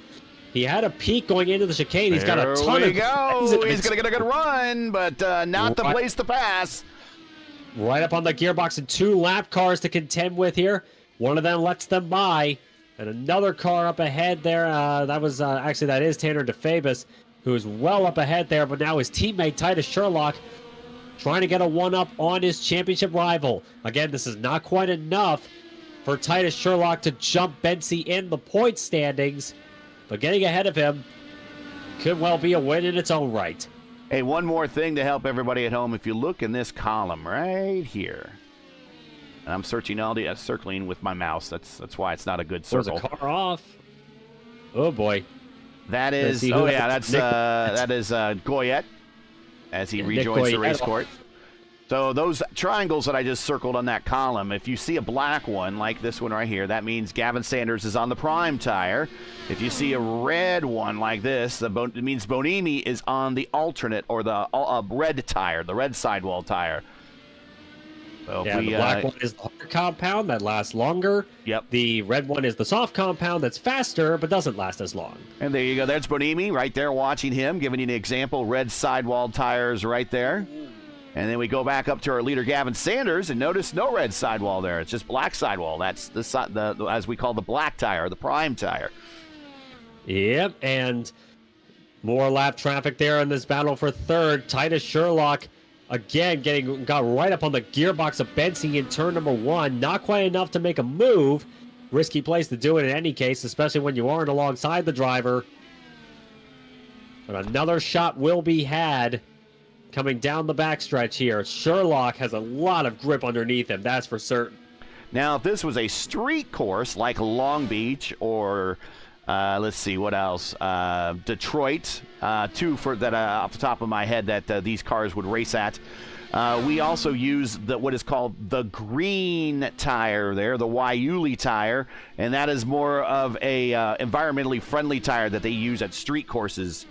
He had a peak going into the chicane. He's got a ton of... He's going to get a good run, but not the place to pass. Right up on the gearbox, and 2 lap cars to contend with here. One of them lets them by, and another car up ahead there. That is Tanner DeFabis, who is well up ahead there, but now his teammate Titus Sherlock trying to get a 1-up on his championship rival. Again, this is not quite enough for Titus Sherlock to jump Bency in the point standings, but getting ahead of him could well be a win in its own right. Hey, one more thing to help everybody at home. If you look in this column right here, and I'm circling with my mouse. That's why it's not a good circle. There's a car off. Oh boy. That is that is Goyette as he rejoins the race court. So those triangles that I just circled on that column, if you see a black one like this one right here, that means Gavin Sanders is on the prime tire. If you see a red one like this, it means Bonimi is on the alternate or the red tire, the red sidewall tire. So yeah, the black one is the hard compound that lasts longer. Yep. The red one is the soft compound that's faster but doesn't last as long. And there you go. There's Bonimi right there watching him, giving you an example. Red sidewall tires right there. And then we go back up to our leader, Gavin Sanders, and notice no red sidewall there. It's just black sidewall. That's the as we call the black tire, the prime tire. Yep, and more lap traffic there in this battle for third. Titus Sherlock, again, got right up on the gearbox of Bensy in turn number 1. Not quite enough to make a move. Risky place to do it in any case, especially when you aren't alongside the driver. But another shot will be had coming down the backstretch here. Sherlock has a lot of grip underneath him, that's for certain. Now, if this was a street course like Long Beach or, let's see, what else? Detroit, two for that off the top of my head that these cars would race at. We also use what is called the green tire there, the Waiuli tire, and that is more of a environmentally friendly tire that they use at street courses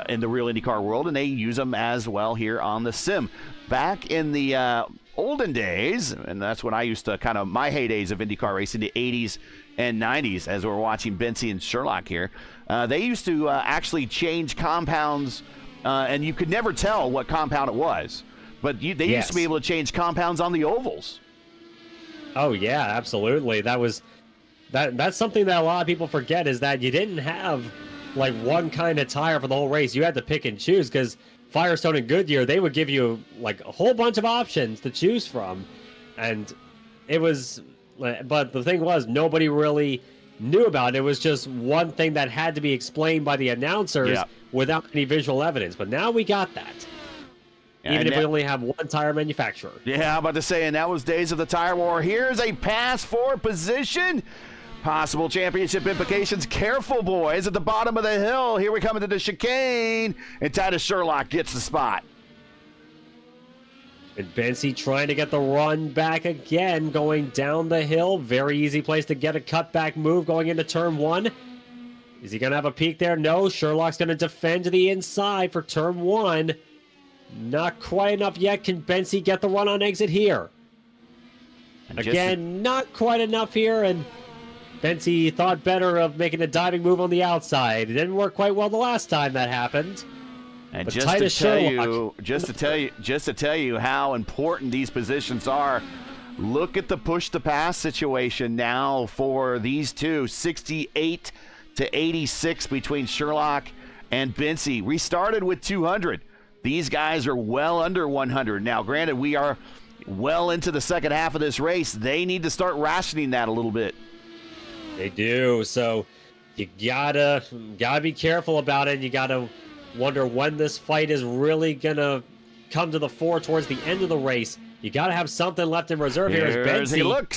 in the real IndyCar world, and they use them as well here on the sim. Back in the olden days, and that's when I used to kind of my heydays of IndyCar racing, the 80s and 90s, as we're watching Bensy and Sherlock here, they used to actually change compounds, and you could never tell what compound it was. But they used to be able to change compounds on the ovals. Oh, yeah, absolutely. That's something that a lot of people forget, is that you didn't have like one kind of tire for the whole race. You had to pick and choose, because Firestone and Goodyear, they would give you like a whole bunch of options to choose from. And it was, but the thing was, nobody really knew about it. It was just one thing that had to be explained by the announcers without any visual evidence. But now we got that. Even if we only have one tire manufacturer. Yeah, I'm about to say, and that was days of the tire war. Here's a pass for position. Possible championship implications. Careful, boys, at the bottom of the hill. Here we come into the chicane, and Titus Sherlock gets the spot. And Bensy trying to get the run back again, going down the hill. Very easy place to get a cutback move going into turn 1. Is he going to have a peek there? No. Sherlock's going to defend to the inside for turn 1. Not quite enough yet. Can Bensy get the run on exit here? Again, not quite enough here, and Bensy thought better of making a diving move on the outside. It didn't work quite well the last time that happened. And but just to tell you how important these positions are, look at the push to pass situation now for these two. 68 to 86 between Sherlock and Bensy. We started with 200. These guys are well under 100. Now, granted, we are well into the second half of this race. They need to start rationing that a little bit. They do, so you gotta be careful about it. You gotta wonder when this fight is really gonna come to the fore towards the end of the race. You gotta have something left in reserve here as Bensy. Look,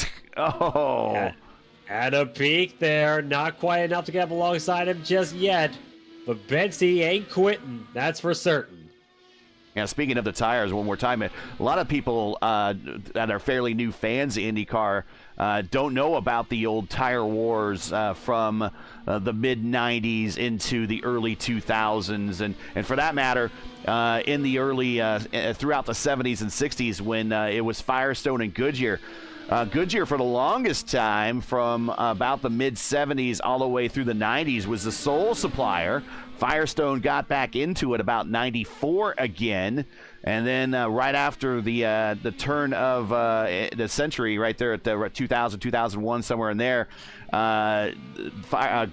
had a peek there, not quite enough to get up alongside him just yet, but Bensy ain't quitting, that's for certain. Now, speaking of the tires, one more time, a lot of people that are fairly new fans of IndyCar don't know about the old tire wars from the mid-'90s into the early 2000s. And for that matter, in the early, throughout the 70s and 60s when it was Firestone and Goodyear. Goodyear, for the longest time, from about the mid-'70s all the way through the 90s, was the sole supplier. Firestone got back into it about 94 again, and then right after the turn of the century, right there at the 2000, 2001, somewhere in there,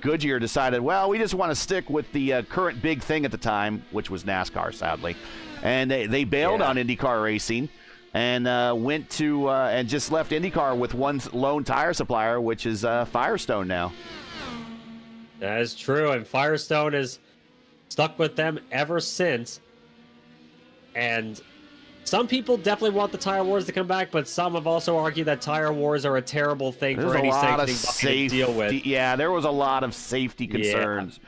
Goodyear decided, well, we just want to stick with the current big thing at the time, which was NASCAR, sadly, and they bailed on IndyCar racing and went to and just left IndyCar with one lone tire supplier, which is Firestone now. That is true, and Firestone is stuck with them ever since. And some people definitely want the tire wars to come back, but some have also argued that tire wars are a terrible thing for any sanctioning body to deal with. Yeah, there was a lot of safety concerns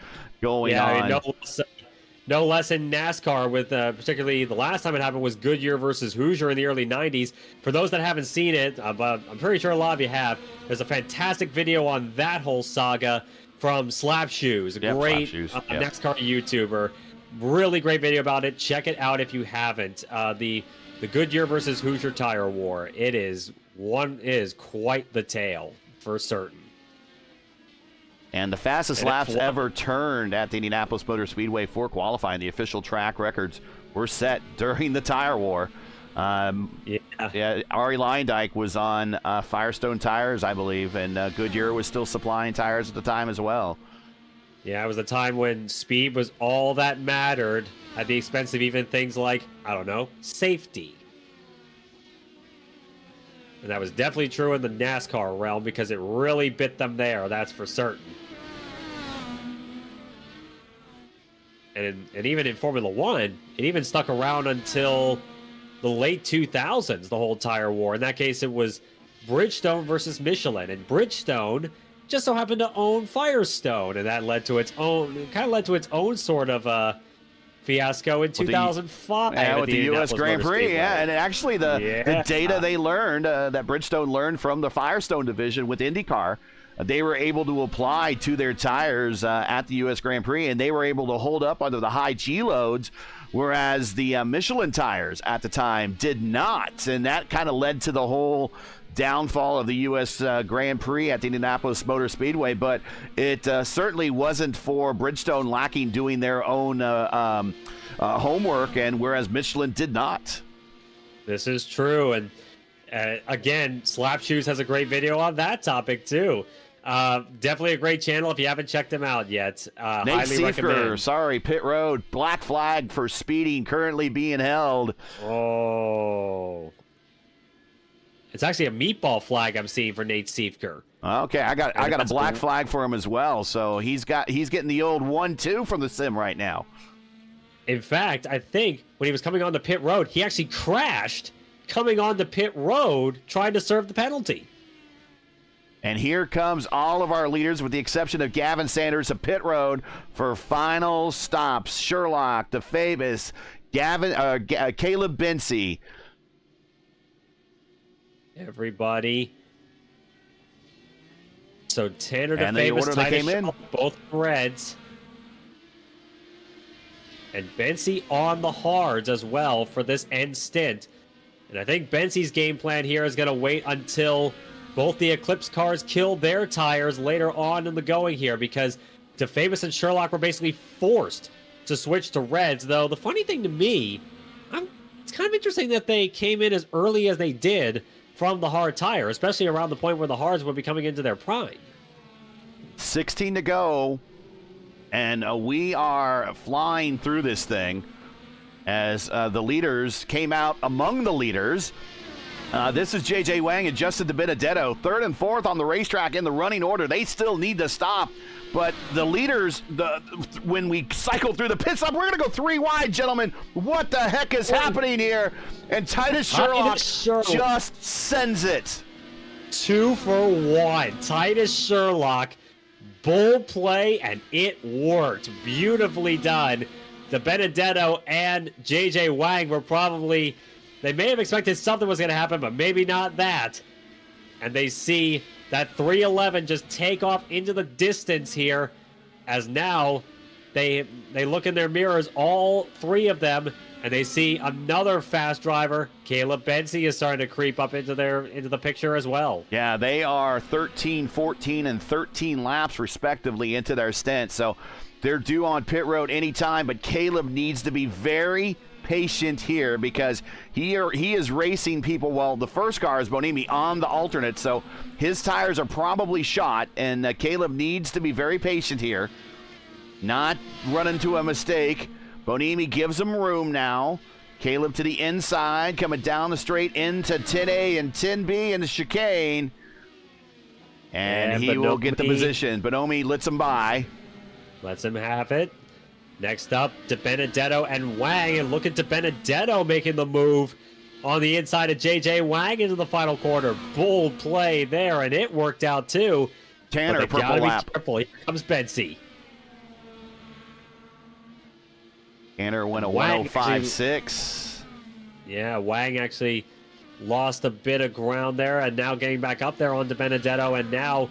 going on. no less in NASCAR with particularly the last time it happened was Goodyear versus Hoosier in the early 90s. For those that haven't seen it, but I'm pretty sure a lot of you have, there's a fantastic video on that whole saga from Slap Shoes, a great NASCAR YouTuber. Really great video about it. Check it out if you haven't. The Goodyear versus Hoosier tire war. It is quite the tale for certain. And the fastest laps ever turned at the Indianapolis Motor Speedway for qualifying. The official track records were set during the tire war. Ari Leyendijk was on Firestone tires, I believe, and Goodyear was still supplying tires at the time as well. Yeah, it was a time when speed was all that mattered at the expense of even things like, I don't know, safety. And that was definitely true in the NASCAR realm because it really bit them there, that's for certain. And even in Formula One, it even stuck around until the late 2000s, the whole tire war. In that case, it was Bridgestone versus Michelin. And Bridgestone just so happened to own Firestone, and that led to its own sort of fiasco in 2005. With the U.S. Grand Prix, and actually the data they learned, that Bridgestone learned from the Firestone division with IndyCar, they were able to apply to their tires at the U.S. Grand Prix, and they were able to hold up under the high G loads, whereas the Michelin tires at the time did not, and that kind of led to the whole downfall of the U.S. Grand Prix at the Indianapolis Motor Speedway. But it certainly wasn't for Bridgestone lacking doing their own homework, and whereas Michelin did not. This is true, and again, Slap Shoes has a great video on that topic too. Definitely a great channel if you haven't checked them out yet. Nate Highly recommend. Sorry, pit road, black flag for speeding currently being held. Oh. It's actually a meatball flag I'm seeing for Nate Seifker. Okay, I got a black flag for him as well. So he's getting the old 1-2 from the sim right now. In fact, I think when he was coming on the pit road, he actually crashed coming on the pit road trying to serve the penalty. And here comes all of our leaders, with the exception of Gavin Sanders, to pit road for final stops. Sherlock, DeFabus, Caleb Bency. Everybody. So Tanner DeFabus, Titus Shaw, both Reds. And Bency on the hards as well for this end stint. And I think Bency's game plan here is going to wait until both the Eclipse cars kill their tires later on in the going here, because DeFabus and Sherlock were basically forced to switch to Reds. Though the funny thing to me, it's kind of interesting that they came in as early as they did from the hard tire, especially around the point where the hards would be coming into their prime. 16 to go, and we are flying through this thing as the leaders came out among the leaders. This is J.J. Wang and Justin DiBenedetto, third and fourth on the racetrack in the running order. They still need to stop, but the leaders, when we cycle through the pit stop, we're going to go three wide, gentlemen. What the heck is happening here? And Titus Sherlock just sends it. 2 for 1. Titus Sherlock, bold play, and it worked. Beautifully done. DiBenedetto and J.J. Wang were probably... They may have expected something was going to happen, but maybe not that. And they see that 311 just take off into the distance here, as now they look in their mirrors, all three of them, and they see another fast driver. Caleb Bency is starting to creep up into the picture as well. Yeah, they are 13, 14, and 13 laps respectively into their stint, so they're due on pit road anytime, but Caleb needs to be very patient here, because he is racing people. Well, the first car is Bonimi on the alternate, so his tires are probably shot, and Caleb needs to be very patient here, not run into a mistake. Bonimi gives him room now. Caleb to the inside, coming down the straight into 10A and 10B in the chicane, and he will get the position. Bonomi lets him by. Lets him have it. Next up, DiBenedetto and Wang, and look at DiBenedetto making the move on the inside of J.J. Wang into the final quarter. Bold play there, and it worked out too. Tanner, purple lap. Careful. Here comes Bency. Tanner went a Wang 105.6. Yeah, Wang actually lost a bit of ground there, and now getting back up there on DiBenedetto, and now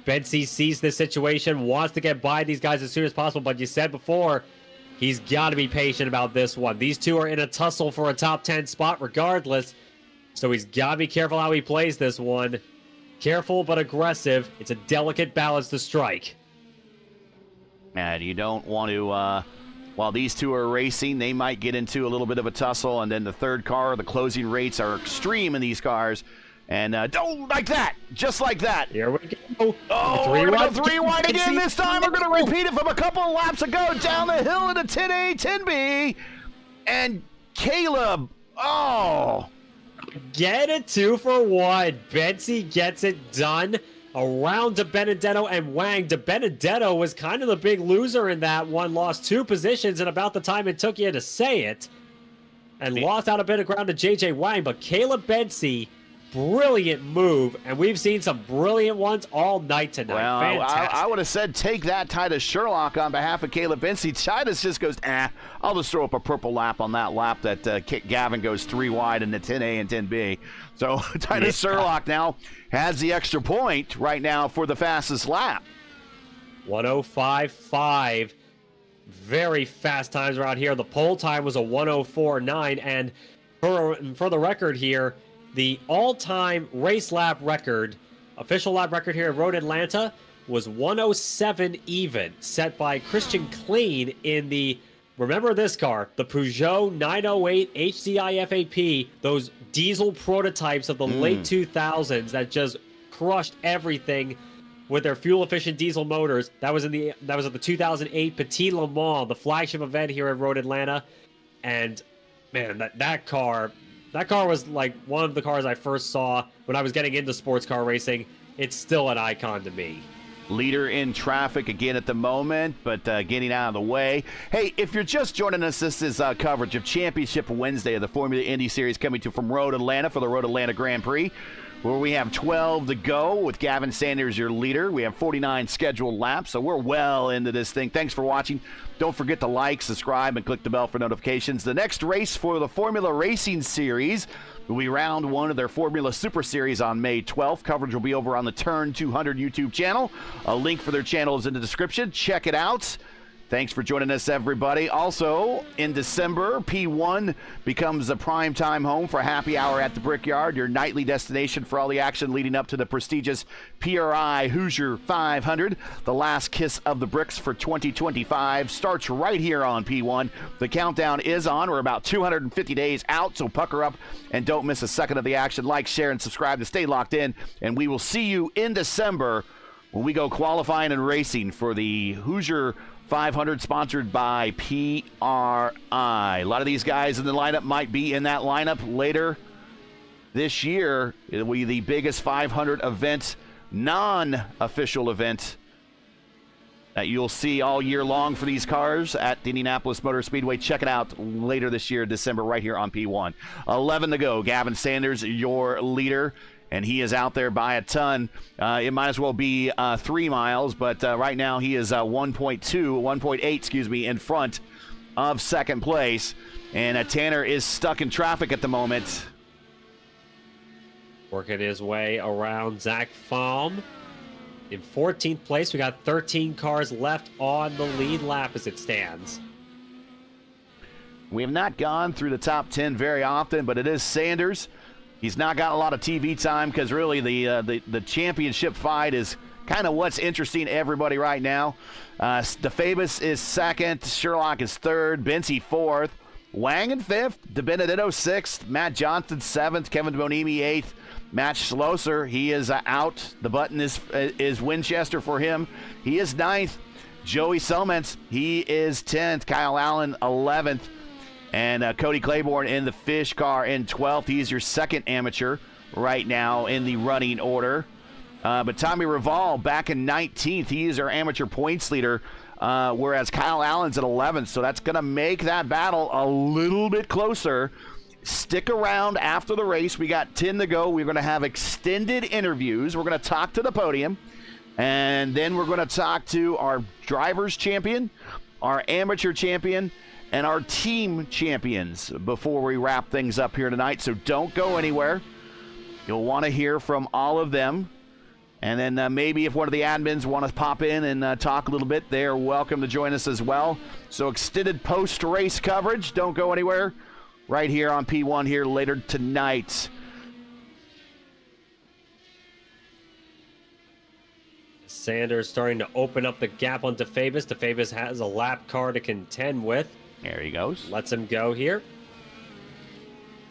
Bensy sees this situation, wants to get by these guys as soon as possible, but you said before, he's got to be patient about this one. These two are in a tussle for a top 10 spot regardless, so he's got to be careful how he plays this one. Careful but aggressive. It's a delicate balance to strike. And you don't want to, while these two are racing, they might get into a little bit of a tussle, and then the third car, the closing rates are extreme in these cars. And don't like that, just like that. Here we go. Oh, we're going to go 3 wide again this time. We're going to repeat it from a couple of laps ago, down the hill into 10A, 10B. And Caleb, get it 2 for 1. Bensy gets it done around DiBenedetto and Wang. DiBenedetto was kind of the big loser in that one, lost 2 positions in about the time it took you to say it, and lost out a bit of ground to JJ Wang. But Caleb Bensy, brilliant move, and we've seen some brilliant ones all night tonight. Well, fantastic. I would have said take that, Titus Sherlock, on behalf of Caleb Bensy. Titus just goes, I'll just throw up a purple lap on that lap that Gavin goes 3 wide in the 10A and 10B. So Titus Sherlock now has the extra point right now for the fastest lap. 105.5. Very fast times around here. The pole time was a 104.9, and for the record here, the all-time race lap record, official lap record here at Road Atlanta, was 107 even, set by Christian Klein in the, remember this car, the Peugeot 908 HDI FAP, those diesel prototypes of the late 2000s that just crushed everything with their fuel-efficient diesel motors. That was at the 2008 Petit Le Mans, the flagship event here at Road Atlanta, and man, that car was like one of the cars I first saw when I was getting into sports car racing. It's still an icon to me. Leader in traffic again at the moment, but getting out of the way. Hey, if you're just joining us, this is coverage of Championship Wednesday of the Formula Indy Series coming to you from Road Atlanta for the Road Atlanta Grand Prix, where we have 12 to go with Gavin Sanders, your leader. We have 49 scheduled laps, so we're well into this thing. Thanks for watching. Don't forget to like, subscribe, and click the bell for notifications. The next race for the Formula Racing Series will be round 1 of their Formula Super Series on May 12th. Coverage will be over on the Turn 200 YouTube channel. A link for their channel is in the description. Check it out. Thanks for joining us, everybody. Also, in December, P1 becomes a primetime home for Happy Hour at the Brickyard, your nightly destination for all the action leading up to the prestigious PRI Hoosier 500. The last kiss of the bricks for 2025 starts right here on P1. The countdown is on. We're about 250 days out, so pucker up and don't miss a second of the action. Like, share, and subscribe to stay locked in, and we will see you in December when we go qualifying and racing for the Hoosier 500, sponsored by PRI. A lot of these guys in the lineup might be in that lineup later this year. It'll be the biggest 500 event, non-official event, that you'll see all year long for these cars at the Indianapolis Motor Speedway. Check it out later this year, December, right here on P1. 11 to go. Gavin Sanders, your leader, and he is out there by a ton. It might as well be 3 miles, but right now he is 1.8, in front of second place. And Tanner is stuck in traffic at the moment. Working his way around Zach Fahm. In 14th place, we got 13 cars left on the lead lap as it stands. We have not gone through the top 10 very often, but it is Sanders. He's not got a lot of TV time because really the championship fight is kind of what's interesting to everybody right now. DeFabus is second, Sherlock is third, Bensy fourth, Wang in fifth, DiBenedetto sixth, Matt Johnson seventh, Kevin Bonimi eighth, Matt Schlosser, he is out. The button is Winchester for him. He is ninth. Joey Selmans, he is 10th. Kyle Allen 11th. And Cody Claiborne in the Fish car in 12th. He's your second amateur right now in the running order. But Tommy Raval back in 19th. He is our amateur points leader, whereas Kyle Allen's at 11th. So that's going to make that battle a little bit closer. Stick around after the race. We got 10 to go. We're going to have extended interviews. We're going to talk to the podium. And then we're going to talk to our drivers champion, our amateur champion, and our team champions before we wrap things up here tonight. So don't go anywhere. You'll want to hear from all of them. And then maybe if one of the admins want to pop in and talk a little bit, they're welcome to join us as well. So extended post-race coverage. Don't go anywhere. Right here on P1 here later tonight. Sanders starting to open up the gap on DeFabis. DeFabis has a lap car to contend with. There he goes. Lets him go here.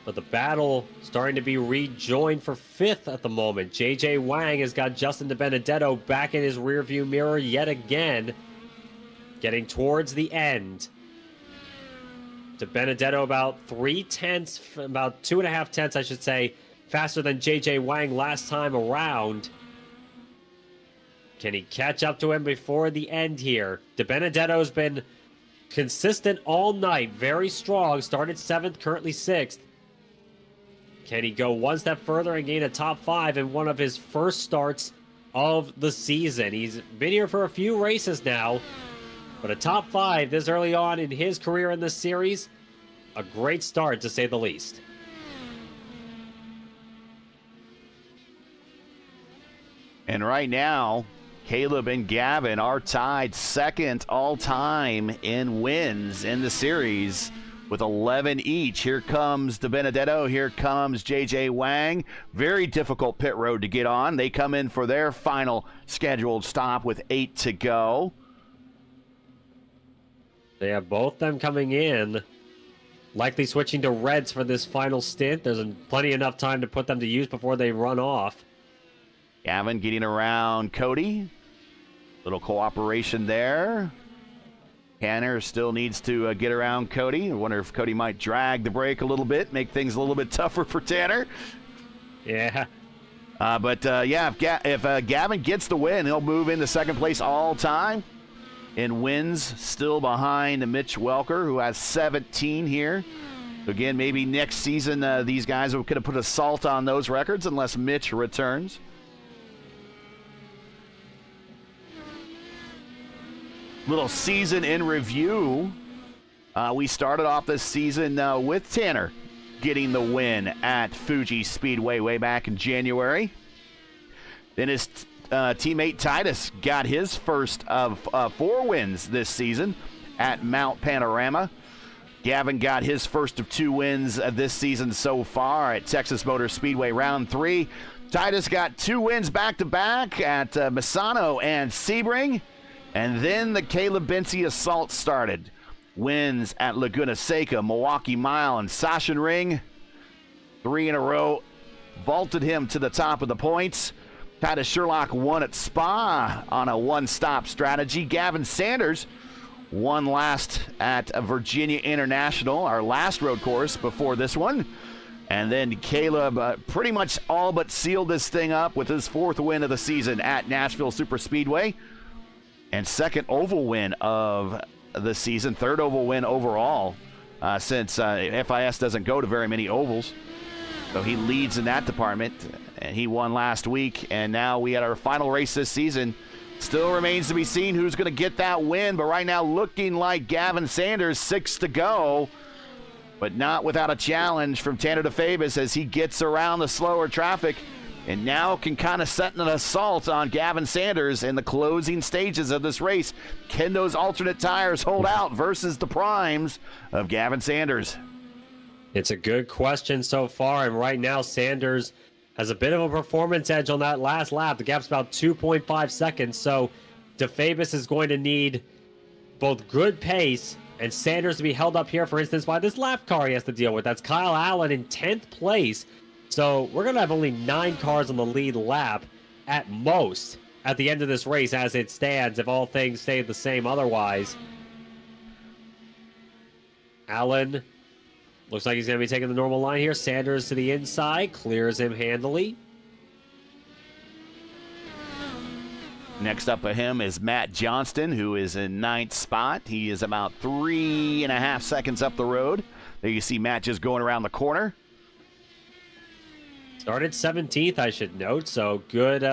But the battle starting to be rejoined for 5th at the moment. JJ Wang has got Justin DiBenedetto back in his rearview mirror yet again. Getting towards the end. DiBenedetto about 3/10, about 2.5 tenths, I should say, faster than JJ Wang last time around. Can he catch up to him before the end here? DiBenedetto's been consistent all night, very strong. Started 7th, currently 6th. Can he go one step further and gain a top 5 in one of his first starts of the season? He's been here for a few races now, but a top 5 this early on in his career in this series, a great start to say the least. And right now, Caleb and Gavin are tied second all-time in wins in the series with 11 each. Here comes DiBenedetto. Here comes J.J. Wang. Very difficult pit road to get on. They come in for their final scheduled stop with 8 to go. They have both them coming in, likely switching to reds for this final stint. There's plenty enough time to put them to use before they run off. Gavin getting around Cody. Little cooperation there. Tanner still needs to get around Cody. I wonder if Cody might drag the brake a little bit, make things a little bit tougher for Tanner. Yeah. If Gavin gets the win, he'll move into second place all time in wins, still behind Mitch Welker, who has 17 here. Again, maybe next season these guys could have put a salt on those records unless Mitch returns. Little season in review. We started off this season with Tanner getting the win at Fuji Speedway way back in January. Then his teammate Titus got his first of 4 wins this season at Mount Panorama. Gavin got his first of 2 wins this season so far at Texas Motor Speedway Round 3. Titus got 2 wins back-to-back at Misano and Sebring. And then the Caleb Bency assault started. Wins at Laguna Seca, Milwaukee Mile, and Sachsenring. 3 in a row vaulted him to the top of the points. Titus Sherlock won at Spa on a one-stop strategy. Gavin Sanders won last at Virginia International, our last road course before this one. And then Caleb pretty much all but sealed this thing up with his 4th win of the season at Nashville Superspeedway. And 2nd oval win of the season, 3rd oval win overall since FIS doesn't go to very many ovals. So he leads in that department, and he won last week. And now we had our final race this season. Still remains to be seen who's going to get that win, but right now looking like Gavin Sanders, 6 to go. But not without a challenge from Tanner DeFabis as he gets around the slower traffic. And now can kind of set an assault on Gavin Sanders in the closing stages of this race. Can those alternate tires hold out versus the primes of Gavin Sanders? It's a good question so far, and right now Sanders has a bit of a performance edge on that last lap. The gap's about 2.5 seconds, so DeFabis is going to need both good pace and Sanders to be held up here, for instance, by this lap car he has to deal with. That's Kyle Allen in 10th place. So we're going to have only 9 cars on the lead lap at most at the end of this race as it stands, if all things stay the same otherwise. Allen looks like he's going to be taking the normal line here. Sanders to the inside, clears him handily. Next up of him is Matt Johnston, who is in 9th spot. He is about 3.5 seconds up the road. There you see Matt just going around the corner. Started 17th, I should note, so good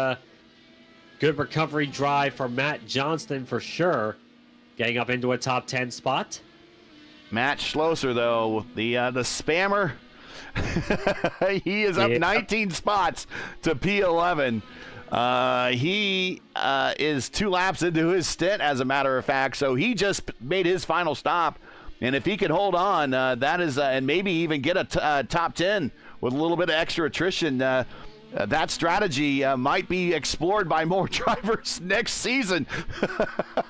recovery drive for Matt Johnston for sure. Getting up into a top 10 spot. Matt Schlosser, though, the spammer, he is up 19 spots to P11. He is 2 laps into his stint, as a matter of fact, so he just made his final stop. And if he can hold on, that is, and maybe even get a top 10 with a little bit of extra attrition, that strategy might be explored by more drivers next season.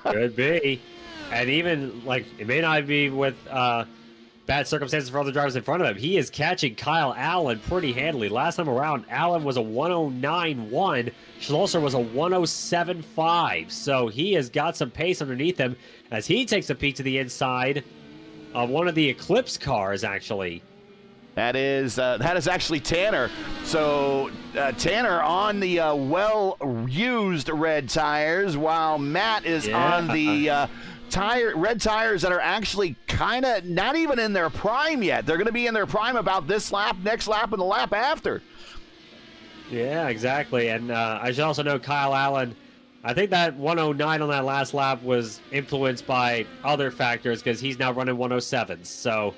Could be. And even, like, it may not be with bad circumstances for other drivers in front of him. He is catching Kyle Allen pretty handily. Last time around, Allen was a 109.1. Schlosser was a 107.5. So he has got some pace underneath him as he takes a peek to the inside of one of the Eclipse cars, actually. That is actually Tanner. So Tanner on the well-used red tires, while Matt is on the red tires that are actually kind of not even in their prime yet. They're going to be in their prime about this lap, next lap, and the lap after. Yeah, exactly. And I should also note Kyle Allen, I think that 109 on that last lap was influenced by other factors because he's now running 107s. So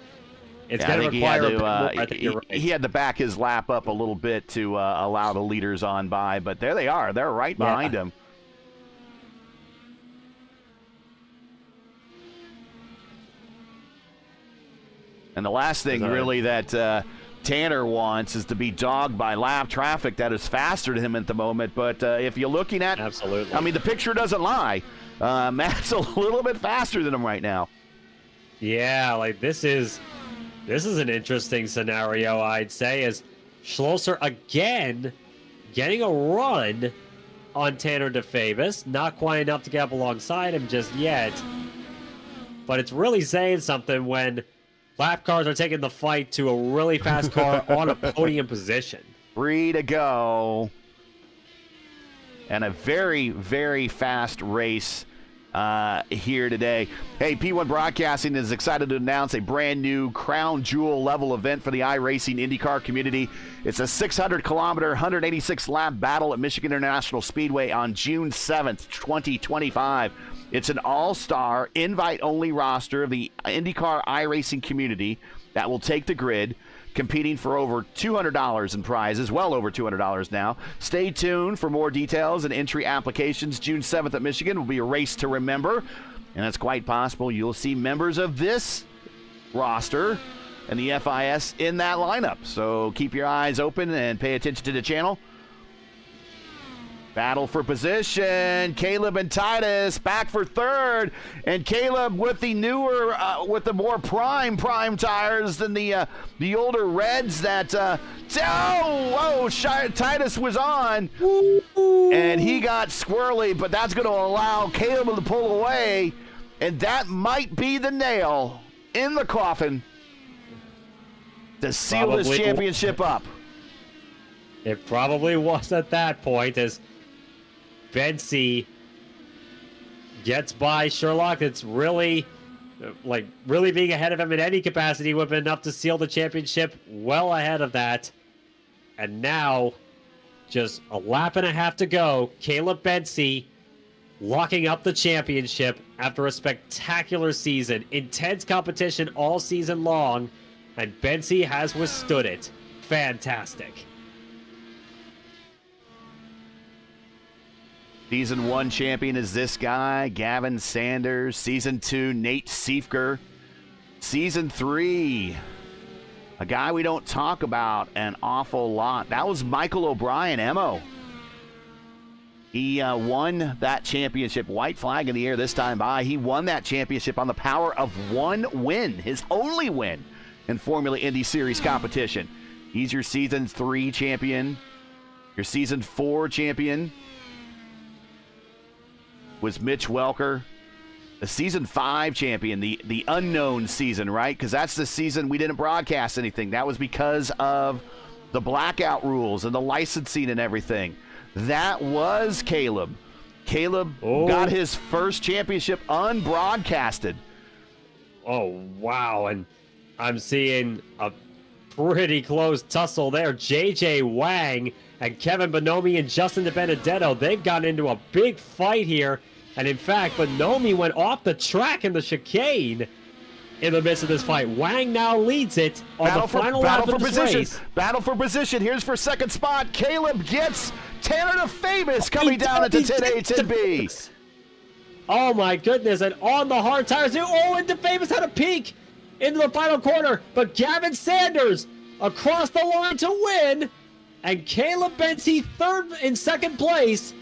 it's going to require a bit more. I think you're right. He had to back his lap up a little bit to allow the leaders on by, but there they are. They're right behind him. And the last thing really that Tanner wants is to be dogged by lap traffic that is faster than him at the moment. But if you're looking at, absolutely, I mean, the picture doesnst lie. Matt's a little bit faster than him right now. Yeah, like this is an interesting scenario, I'd say, as Schlosser again getting a run on Tanner DeFavis. Not quite enough to get up alongside him just yet. But it's really saying something when lap cars are taking the fight to a really fast car on a podium position. Free to go. And a very, very fast race here today. Hey, P1 Broadcasting is excited to announce a brand new crown jewel level event for the iRacing IndyCar community. It's a 600-kilometer, 186-lap battle at Michigan International Speedway on June 7th, 2025. It's an all-star, invite-only roster of the IndyCar iRacing community that will take the grid, competing for over $200 in prizes, well over $200 now. Stay tuned for more details and entry applications. June 7th at Michigan will be a race to remember, and it's quite possible you'll see members of this roster and the FIS in that lineup. So keep your eyes open and pay attention to the channel. Battle for position. Caleb and Titus back for third. And Caleb with the newer, with the more prime tires than the older reds that, Titus was on. And he got squirrely, but that's going to allow Caleb to pull away. And that might be the nail in the coffin to seal this championship up. It probably was at that point as Bensy gets by Sherlock. It's really being ahead of him in any capacity would have been enough to seal the championship well ahead of that. And now, just a lap and a half to go. Caleb Bensy locking up the championship after a spectacular season. Intense competition all season long, and Bensy has withstood it. Fantastic. Season 1 champion is this guy, Gavin Sanders. Season 2, Nate Siefker. Season 3, a guy we don't talk about an awful lot. That was Michael O'Brien, Emo. He won that championship, white flag in the air this time by. He won that championship on the power of one win, his only win in Formula Indy Series competition. He's your Season 3 champion. Your Season 4 champion was Mitch Welker. The Season 5 champion, the unknown season, right? Because that's the season we didn't broadcast anything. That was because of the blackout rules and the licensing and everything. That was Caleb. Caleb got his first championship unbroadcasted. Oh, wow. And I'm seeing a pretty close tussle there. J.J. Wang and Kevin Bonomi and Justin DiBenedetto, they've gotten into a big fight here. And in fact, Bonomi went off the track in the chicane. in the midst of this fight. Wang now leads it on the final lap of this race. Battle for position. Here's for second spot. Caleb gets Tanner DeFavis coming down into 10A, 10B. Oh my goodness, and on the hard tires. Oh, and DeFavis had a peek into the final corner, but Gavin Sanders across the line to win, and Caleb Benzie in second place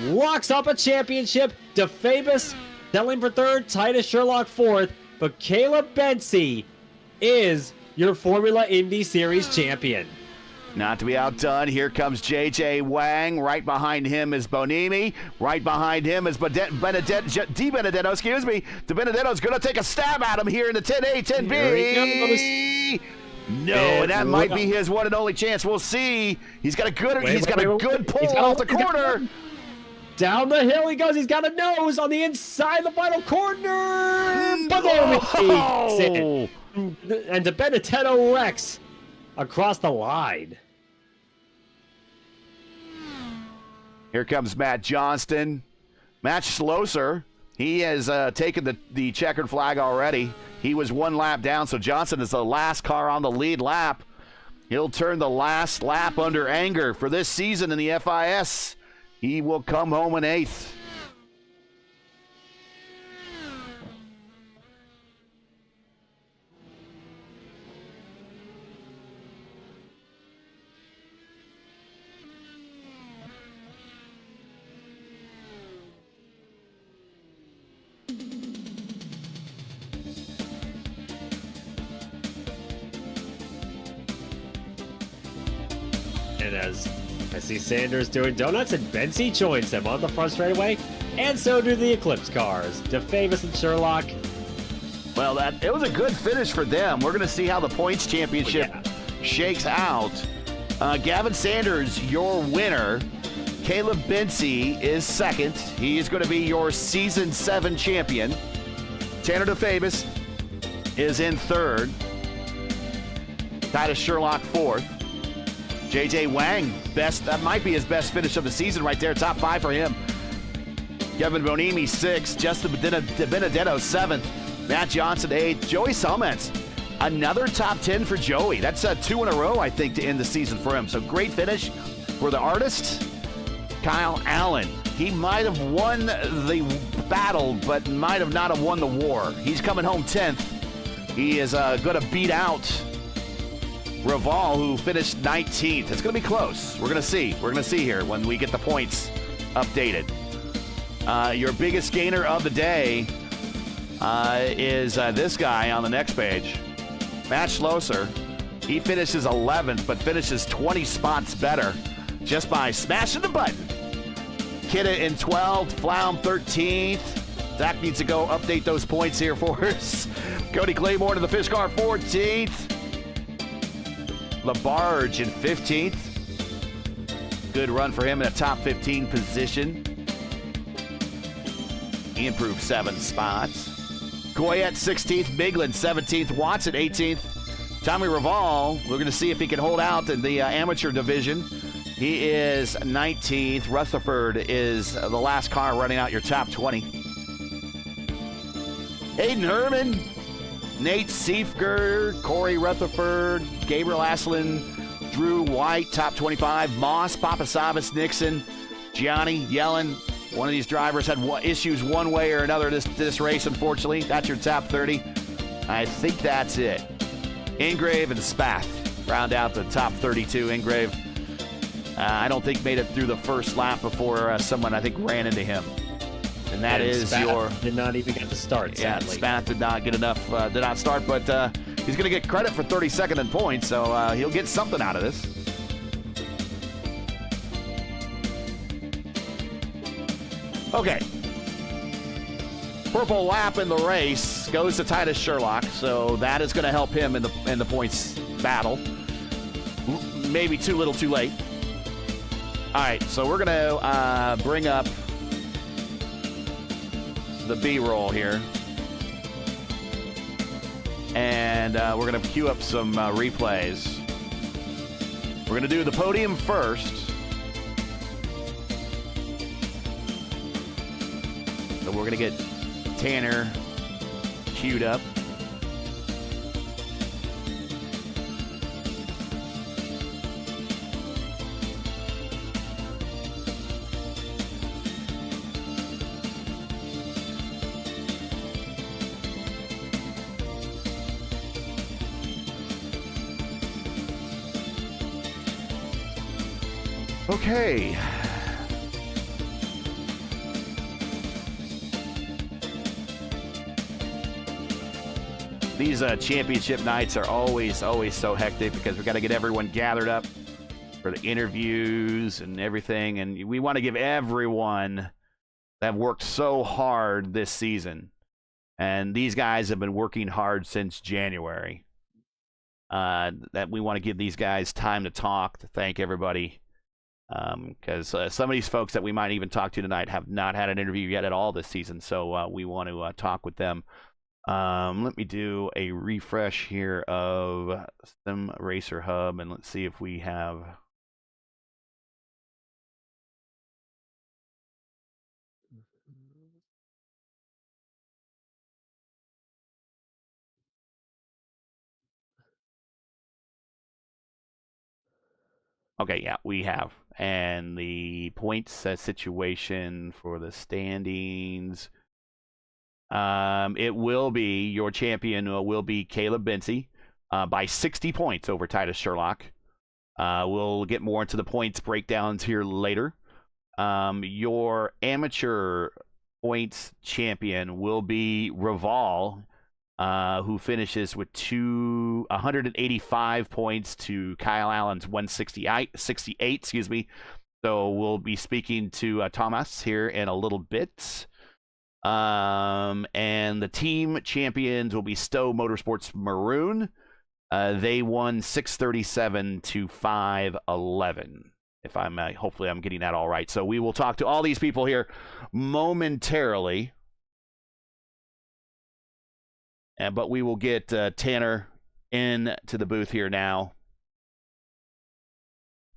locks up a championship. DeFavis settling for third, Titus Sherlock fourth, but Caleb Benzie is your Formula Indy Series champion. Not to be outdone, here comes J.J. Wang. Right behind him is Bonimi. Right behind him is Di Benedetto, excuse me. Di Benedetto's going to take a stab at him here in the 10A, 10B. No, and that might be his one and only chance. We'll see. He's got a good pull off the corner. Down the hill he goes. He's got a nose on the inside of the final corner. No. And Di Benedetto wrecks across the line. Here comes Matt Johnston. Matt Schlosser, he has taken the checkered flag already. He was one lap down, so Johnson is the last car on the lead lap. He'll turn the last lap under anger for this season in the FIS. He will come home in 8th. And as I see Sanders doing donuts, and Benzie joins him on the front straightaway, and so do the Eclipse cars, DeFavis and Sherlock. Well, it was a good finish for them. We're going to see how the points championship shakes out. Gavin Sanders, your winner. Caleb Benzie is second. He is going to be your Season 7 champion. Tanner DeFavis is in third. Titus Sherlock fourth. J.J. Wang, that might be his best finish of the season right there. Top 5 for him. Kevin Bonimi, 6th. Justin Di Benedetto, 7th. Matt Johnson, 8th. Joey Summons, another top 10 for Joey. That's 2 in a row, I think, to end the season for him. So great finish for the artist. Kyle Allen, he might have won the battle, but might have not have won the war. He's coming home 10th. He is going to beat out Raval, who finished 19th. It's going to be close. We're going to see. We're going to see here when we get the points updated. Your biggest gainer of the day is this guy on the next page. Matt Schlosser. He finishes 11th, but finishes 20 spots better just by smashing the button. Kidda in 12th, Flaum 13th. Zach needs to go update those points here for us. Cody Claiborne in the Fish Car 14th. LaBarge in 15th. Good run for him in a top 15 position. He improved 7 spots. Goyette 16th, Miglin 17th, Watson 18th. Tommy Raval, we're going to see if he can hold out in the amateur division. He is 19th. Rutherford is the last car running out your top 20. Hayden Herman, Nate Seifger, Corey Rutherford, Gabriel Aslan, Drew White, top 25. Moss, Papasavas, Nixon, Gianni Yellen. One of these drivers had issues one way or another this race, unfortunately. That's your top 30. I think that's it. Ingrave and Spath round out the top 32. Ingrave, I don't think made it through the first lap before someone, I think, ran into him. And that is Spath did not even get to start, sadly. Yeah, Spath did not get enough, did not start, but he's going to get credit for 32nd in points, so he'll get something out of this. Okay. Purple lap in the race goes to Titus Sherlock, so that is going to help him in the points battle. Maybe too little, too late. All right, so we're going to bring up the B-roll here. And we're going to queue up some replays. We're going to do the podium first. So we're going to get Tanner queued up. Okay. These championship nights are always so hectic because we've got to get everyone gathered up for the interviews and everything. And we want to give everyone that have worked so hard this season. And these guys have been working hard since January. That we want to give these guys time to talk, to thank everybody. Because some of these folks that we might even talk to tonight have not had an interview yet at all this season. So we want to talk with them. Let me do a refresh here of Sim Racer Hub, and let's see if we have. Okay, yeah, we have. And the points situation for the standings. It will be, your champion will be Caleb Benzie by 60 points over Titus Sherlock. We'll get more into the points breakdowns here later. Your amateur points champion will be Raval, who finishes with 185 points to Kyle Allen's 168. Excuse me. So we'll be speaking to Thomas here in a little bit. And the team champions will be Stowe Motorsports Maroon. They won 637 to 511. If I'm hopefully I'm getting that all right. So we will talk to all these people here momentarily. But we will get Tanner into the booth here now.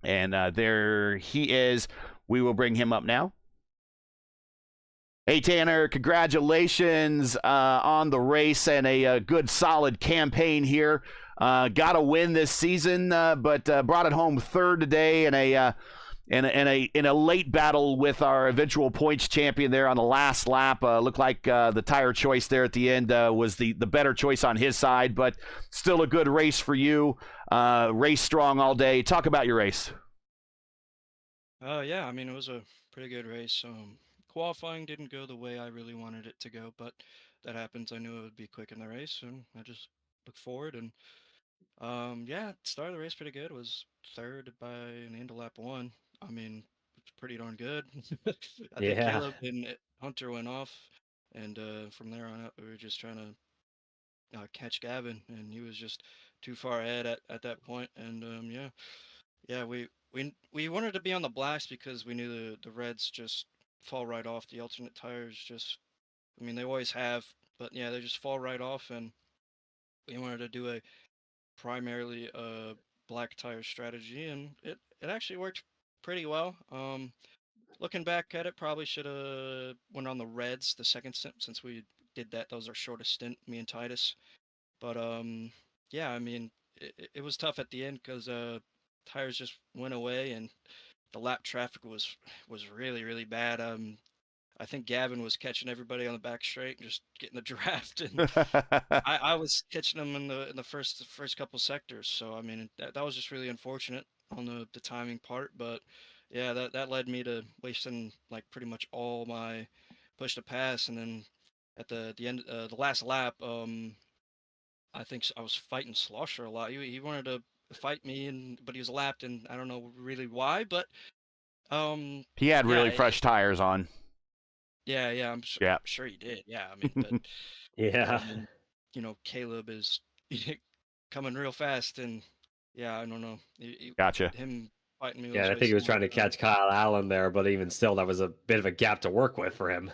And there he is. We will bring him up now. Hey, Tanner, congratulations on the race and a good, solid campaign here. Got a win this season, but brought it home third today in a late battle with our eventual points champion there on the last lap. Looked like the tire choice there at the end was the better choice on his side, but still a good race for you. Race strong all day. Talk about your race. Yeah, I mean, it was a pretty good race. Qualifying didn't go the way I really wanted it to go, but that happens. I knew it would be quick in the race, and I just looked forward. And yeah, started the race pretty good. Was third by an end of lap one. I mean, it's pretty darn good. I think Yeah. Caleb and Hunter went off, and from there on out, we were just trying to catch Gavin, and he was just too far ahead at that point. And yeah, we wanted to be on the blacks because we knew the reds just fall right off. The alternate tires just, I mean, they always have, but yeah, they just fall right off. And we wanted to do a primarily black tire strategy, and it actually worked pretty well. Looking back at it, probably should have went on the reds the second stint since we did that. That was our shortest stint, me and Titus. But yeah, I mean, it was tough at the end because tires just went away and the lap traffic was really bad. I think Gavin was catching everybody on the back straight and just getting the draft, and I was catching them in the first couple sectors. So I mean that was just really unfortunate on the timing part. But yeah, that led me to wasting like pretty much all my push to pass, and then at the end the last lap, I think I was fighting Slosher a lot. He wanted to fight me, but he was lapped, and I don't know really why, but He had yeah, really fresh tires on. yeah, Yeah. sure he did. Yeah, I mean, but Yeah. I mean, Caleb is coming real fast, and yeah, I don't know. Gotcha. Him fighting me was Yeah, I think he was wasting trying to my time. catch Kyle Allen there, but even still, that was a bit of a gap to work with for him.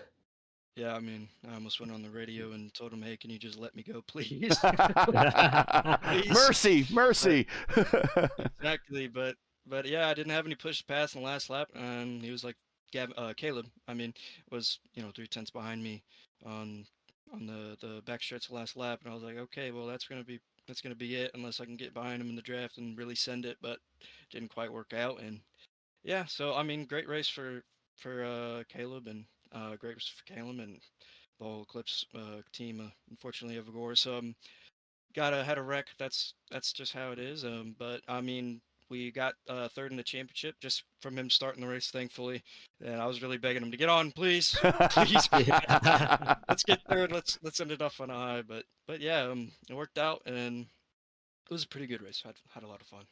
Yeah, I mean, I almost went on the radio and told him, "Hey, can you just let me go, please?" Mercy. Exactly, but yeah, I didn't have any push to pass in the last lap, and he was like, Caleb, I mean, was 3/10 behind me on the backstretch last lap, and I was like, okay, well that's gonna be it unless I can get behind him in the draft and really send it, but didn't quite work out. And yeah, so I mean, great race for Caleb, and great race for Caleb and the whole Eclipse team. Unfortunately, of course, had a wreck. That's just how it is. But I mean, we got third in the championship just from him starting the race, thankfully. And I was really begging him to get on, please, please. Let's get third. Let's end it off on a high. But yeah, it worked out, and it was a pretty good race. Had a lot of fun.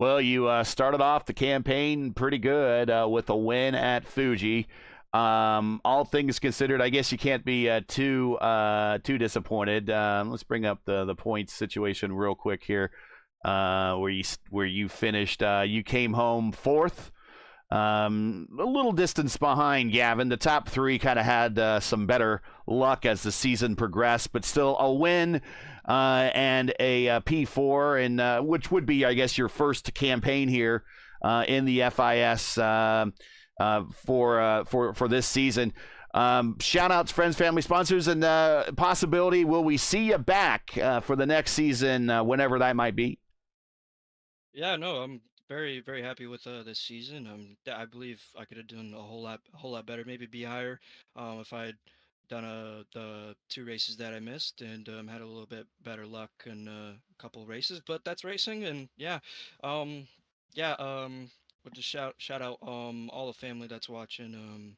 Well, you started off the campaign pretty good with a win at Fuji. All things considered, I guess you can't be too disappointed. Let's bring up the points situation real quick here, where you finished. You came home fourth, a little distance behind Gavin. The top three kind of had some better luck as the season progressed, but still a win and a P4, and which would be, I guess, your first campaign here in the FIS. For this season. Shout outs, friends, family, sponsors, and possibility. Will we see you back for the next season, whenever that might be? Yeah, no, I'm very, very happy with this season. I believe I could have done a whole lot better, maybe be higher, if I had done the 2 races that I missed, and had a little bit better luck in a couple races. But that's racing, and yeah, yeah. Would just shout out all the family that's watching.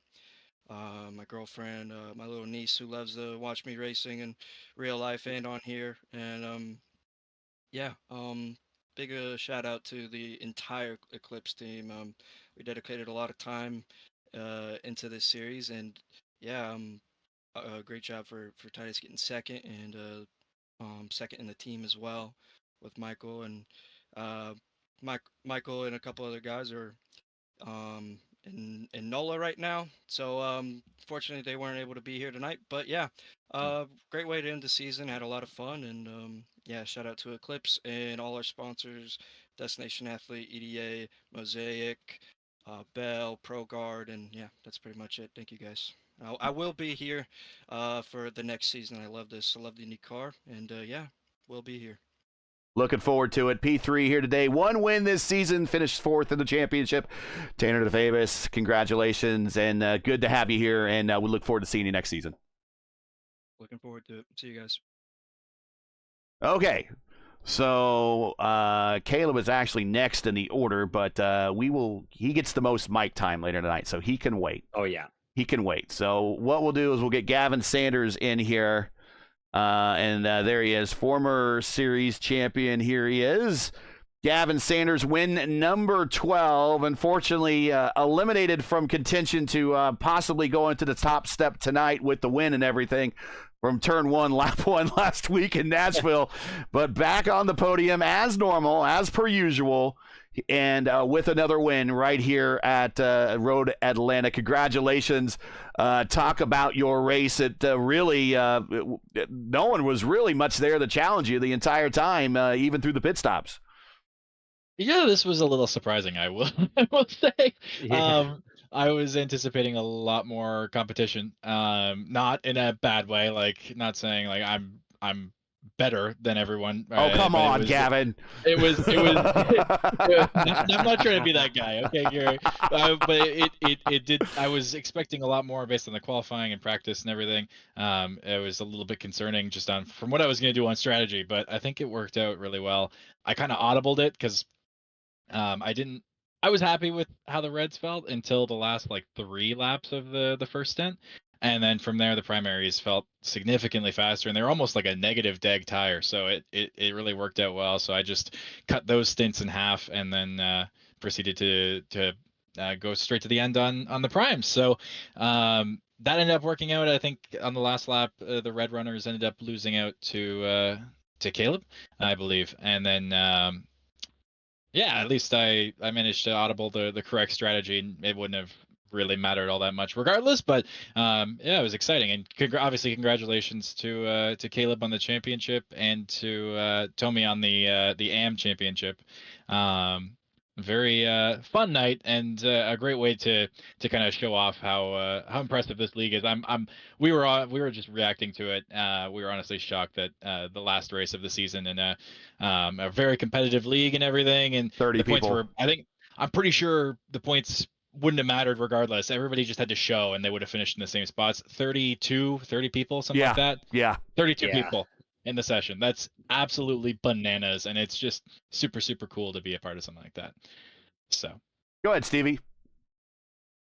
My girlfriend, my little niece who loves to watch me racing in real life and on here, and yeah, big shout out to the entire Eclipse team. We dedicated a lot of time into this series, and yeah, great job for Titus getting second, and second in the team as well with Michael, and uh, Michael and a couple other guys are in NOLA right now. So fortunately they weren't able to be here tonight. But yeah, great way to end the season. Had a lot of fun, and yeah, shout out to Eclipse and all our sponsors: Destination Athlete, EDA, Mosaic, Bell, ProGuard, and yeah, that's pretty much it. Thank you guys. I will be here for the next season. I love this. I love the IndyCar, and yeah, we'll be here. Looking forward to it. P3 here today. 1 win this season. Finished 4th in the championship. Tanner DeFavis, congratulations, and good to have you here. And we look forward to seeing you next season. Looking forward to it. See you guys. Okay. So Caleb is actually next in the order, but he gets the most mic time later tonight, so he can wait. Oh, yeah. He can wait. So what we'll do is we'll get Gavin Sanders in here. And there he is, former series champion. Here he is. Gavin Sanders, win number 12. Unfortunately, eliminated from contention to possibly go into the top step tonight with the win and everything from turn 1, lap 1 last week in Nashville. But back on the podium as normal, as per usual, and with another win right here at Road Atlanta. Congratulations. Talk about your race. It really, no one was really much there to challenge you the entire time, even through the pit stops. Yeah, this was a little surprising, I will say. Yeah. I was anticipating a lot more competition. Not in a bad way, like not saying like I'm better than everyone. Oh, come on, Gavin. It was. I'm not trying to be that guy, okay, Gary. But it did. I was expecting a lot more based on the qualifying and practice and everything. It was a little bit concerning just from what I was going to do on strategy, but I think it worked out really well. I kind of audibled it because I was happy with how the Reds felt until the last like 3 laps of the first stint. And then from there, the primaries felt significantly faster, and they were almost like a negative deg tire. So it really worked out well. So I just cut those stints in half, and then proceeded to go straight to the end on the primes. So that ended up working out. I think on the last lap, the Red Runners ended up losing out to Caleb, I believe, and then. Yeah, at least I managed to audible the correct strategy, and it wouldn't have really mattered all that much regardless. But yeah, it was exciting, and obviously congratulations to Caleb on the championship and to Tommy on the AM championship. Very fun night, and a great way to kind of show off how impressive this league is. We were just reacting to it. We were honestly shocked that the last race of the season in a very competitive league and everything, and 30 the points people. were. I'm pretty sure the points wouldn't have mattered regardless. Everybody just had to show, and they would have finished in the same spots. 30 people, something like that. Yeah. 32 Yeah. people. in the session. That's absolutely bananas, and it's just super, super cool to be a part of something like that. So Go ahead, Stevie.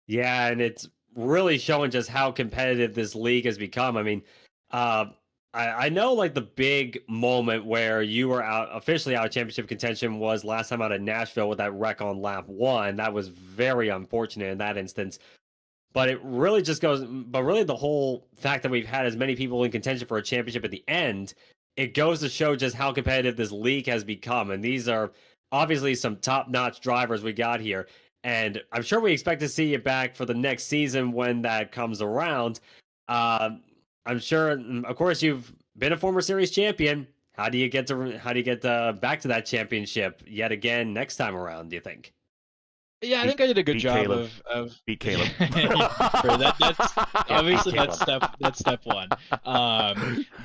Yeah, and it's really showing just how competitive this league has become. I mean, I know like the big moment where you were officially out of championship contention was last time out of Nashville with that wreck on lap 1. That was very unfortunate in that instance. But it really just goes, but really the whole fact that we've had as many people in contention for a championship at the end, it goes to show just how competitive this league has become. And these are obviously some top-notch drivers we got here. And I'm sure we expect to see you back for the next season when that comes around. I'm sure, of course, you've been a former series champion. How do you get back to that championship yet again next time around, do you think? Yeah, I think I did a good job of beat Caleb. Sure, that's obviously that's step one.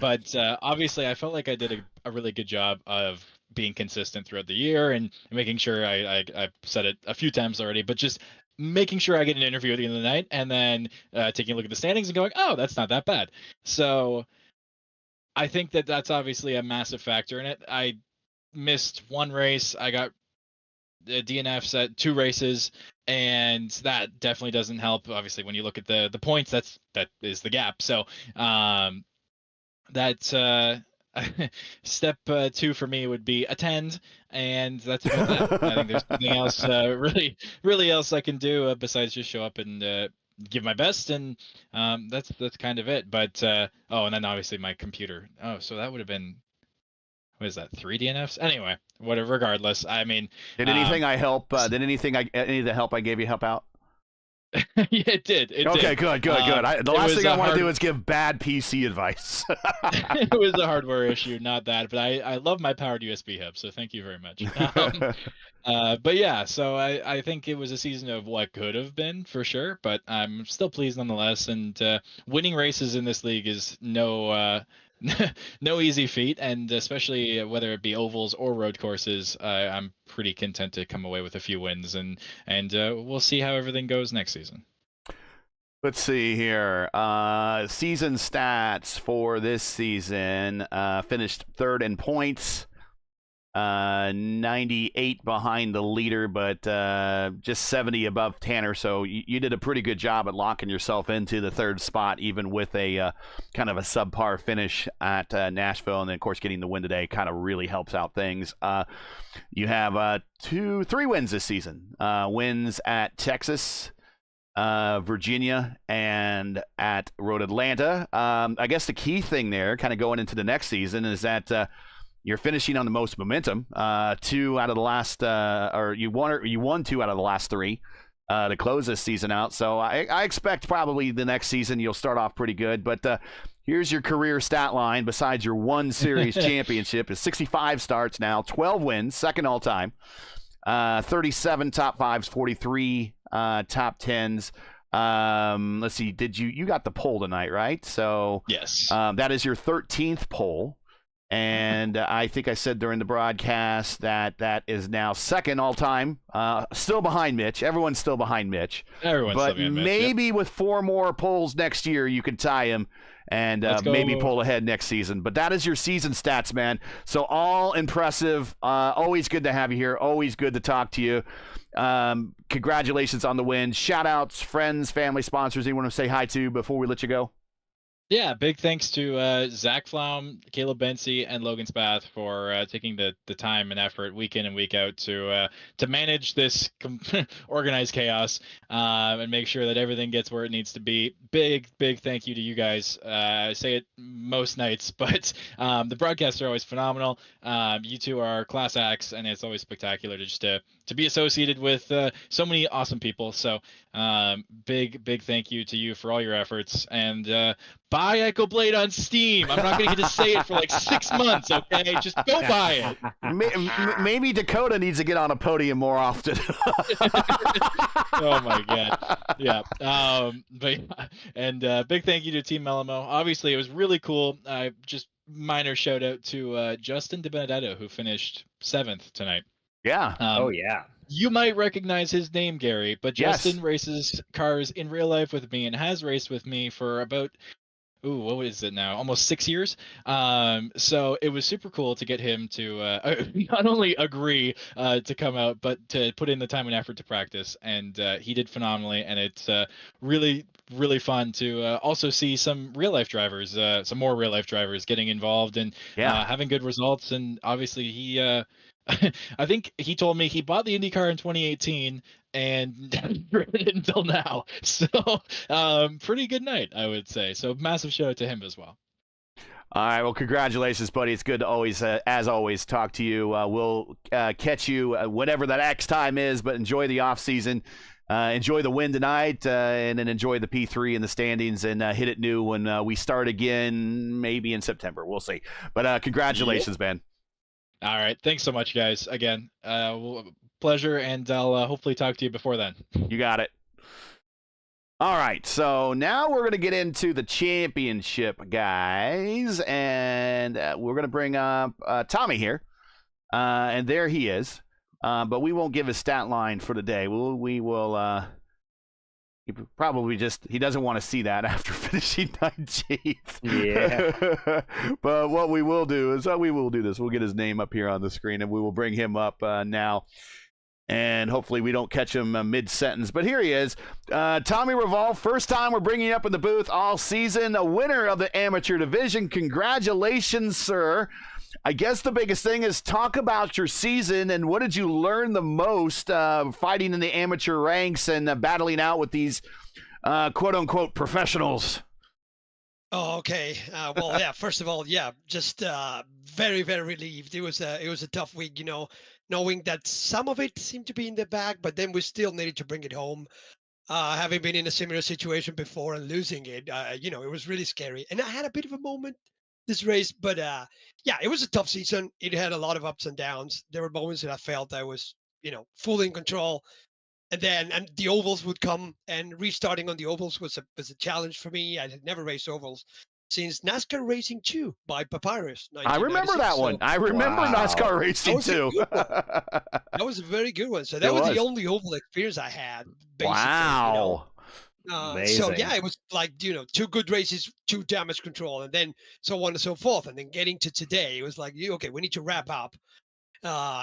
But obviously, I felt like I did a really good job of being consistent throughout the year and making sure I said it a few times already, but just making sure I get an interview at the end of the night and then taking a look at the standings and going, oh, that's not that bad. So I think that's obviously a massive factor in it. I missed one race. I got DNFs at 2 races, and that definitely doesn't help. Obviously, when you look at the points, that is the gap. So that step 2 for me would be attend, and that's about that. I think there's nothing else really else I can do besides just show up and give my best, and that's kind of it. But and then obviously my computer. Oh, so that would have been, what is that, 3 DNFs? Anyway, whatever. Regardless, I mean, did anything I help? Did any of the help I gave you help out? Yeah, it did. Okay, good. The last thing I want to do is give bad PC advice. It was a hardware issue, not that. But I love my powered USB hub, so thank you very much. But yeah, so I think it was a season of what could have been for sure, but I'm still pleased nonetheless. And winning races in this league is no easy feat, and especially whether it be ovals or road courses, I'm pretty content to come away with a few wins, and we'll see how everything goes next season. Let's see here. Season stats for this season. Finished 3rd in points. 98 behind the leader, but just 70 above Tanner. So you did a pretty good job at locking yourself into the 3rd spot, even with a kind of a subpar finish at Nashville. And then, of course, getting the win today kind of really helps out things. You have 3 wins this season. Wins at Texas, Virginia, and at Road Atlanta. I guess the key thing there, kind of going into the next season, is that you're finishing on the most momentum. 2 out of the last, or you won 2 out of the last 3 to close this season out. So I expect probably the next season you'll start off pretty good. But here's your career stat line. Besides your 1 series championship, is 65 starts now, 12 wins, 2nd all time, 37 top 5s, 43 top 10s. Let's see. You got the poll tonight, right? So yes, that is your 13th poll. And I think I said during the broadcast that is now 2nd all-time, still behind Mitch. Everyone's still behind Mitch. Everyone's but still behind Mitch, maybe with 4 more polls next year, you can tie him and maybe pull ahead next season. But that is your season stats, man. So all impressive. Always good to have you here. Always good to talk to you. Congratulations on the win. Shout-outs, friends, family, sponsors. Anyone want to say hi to before we let you go? Yeah, big thanks to Zach Flaum, Caleb Bensey, and Logan Spath for taking the time and effort week in and week out to manage this organized chaos and make sure that everything gets where it needs to be. Big thank you to you guys. I say it most nights, but the broadcasts are always phenomenal. You two are class acts, and it's always spectacular to be associated with so many awesome people. So big thank you to you for all your efforts, and buy Echo Blade on Steam. I'm not going to get to say it for like 6 months, okay? Just go buy it. Maybe Dakota needs to get on a podium more often. Oh my god. Yeah. Big thank you to Team Melamo. Obviously, it was really cool. Just minor shout out to Justin DiBenedetto, who finished 7th tonight. Yeah. Oh yeah. You might recognize his name, Gary, but Yes. Justin races cars in real life with me and has raced with me for about what is it now? Almost 6 years. So it was super cool to get him to not only agree to come out, but to put in the time and effort to practice. And he did phenomenally. And it's really, really fun to also see some real life drivers, some more real life drivers getting involved and Yeah. having good results. And obviously, he, I think he told me he bought the IndyCar in 2018 and haven't driven it until now. So pretty good night, I would say. So massive shout out to him as well. All right. Well, congratulations, buddy. It's good to always, as always, talk to you. We'll catch you whatever that X time is, but enjoy the off season. Enjoy the win tonight, and then enjoy the P3 in the standings, and hit it new when we start again, maybe in September. We'll see. But congratulations, man. All right. Thanks so much, guys. Again, pleasure, and I'll hopefully talk to you before then. You got it. All right, so now we're going to get into the championship, guys, and we're going to bring up Tommy here, and there he is, but we won't give his stat line for the day. We will he probably he doesn't want to see that after finishing 19th. Yeah. But what we will do is we will do this. We'll get his name up here on the screen, and we will bring him up now. And hopefully we don't catch him mid-sentence. But here he is. Tommy Revolve, first time we're bringing you up in the booth all season, a winner of the amateur division. Congratulations, sir. I guess the biggest thing is talk about your season and what did you learn the most fighting in the amateur ranks and battling out with these quote-unquote professionals? Oh, okay. Well, yeah. First of all, yeah, just very, very relieved. It was a tough week, knowing that some of it seemed to be in the bag, but then we still needed to bring it home. Having been in a similar situation before and losing it, it was really scary. And I had a bit of a moment this race, but yeah, it was a tough season. It had a lot of ups and downs. There were moments that I felt I was, fully in control. And then the ovals would come, and restarting on the ovals was a challenge for me. I had never raced ovals since NASCAR Racing 2 by Papyrus. I remember that one. I remember NASCAR Racing 2. That was a very good one. So that was the only oval experience I had. Basically, wow. So yeah, it was like, 2 good races, 2 damage control, and then so on and so forth. And then getting to today, it was like, okay, we need to wrap up.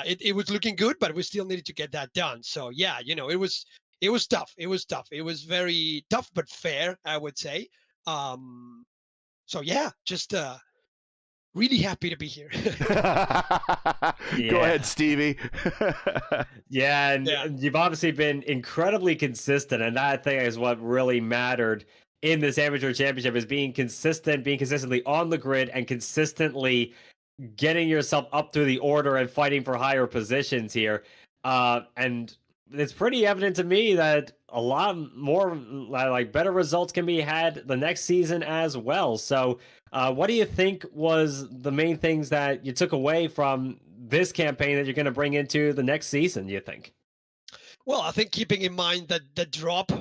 It was looking good, but we still needed to get that done. So yeah, it was tough. It was tough. It was very tough, but fair, I would say. So yeah, just really happy to be here. Go ahead, Stevie. Yeah, and you've obviously been incredibly consistent, and that thing is what really mattered in this amateur championship, is being consistently on the grid and consistently getting yourself up through the order and fighting for higher positions here. And it's pretty evident to me that a lot more better results can be had the next season as well. So what do you think was the main things that you took away from this campaign that you're going to bring into the next season, you think? Well, I think keeping in mind that the drop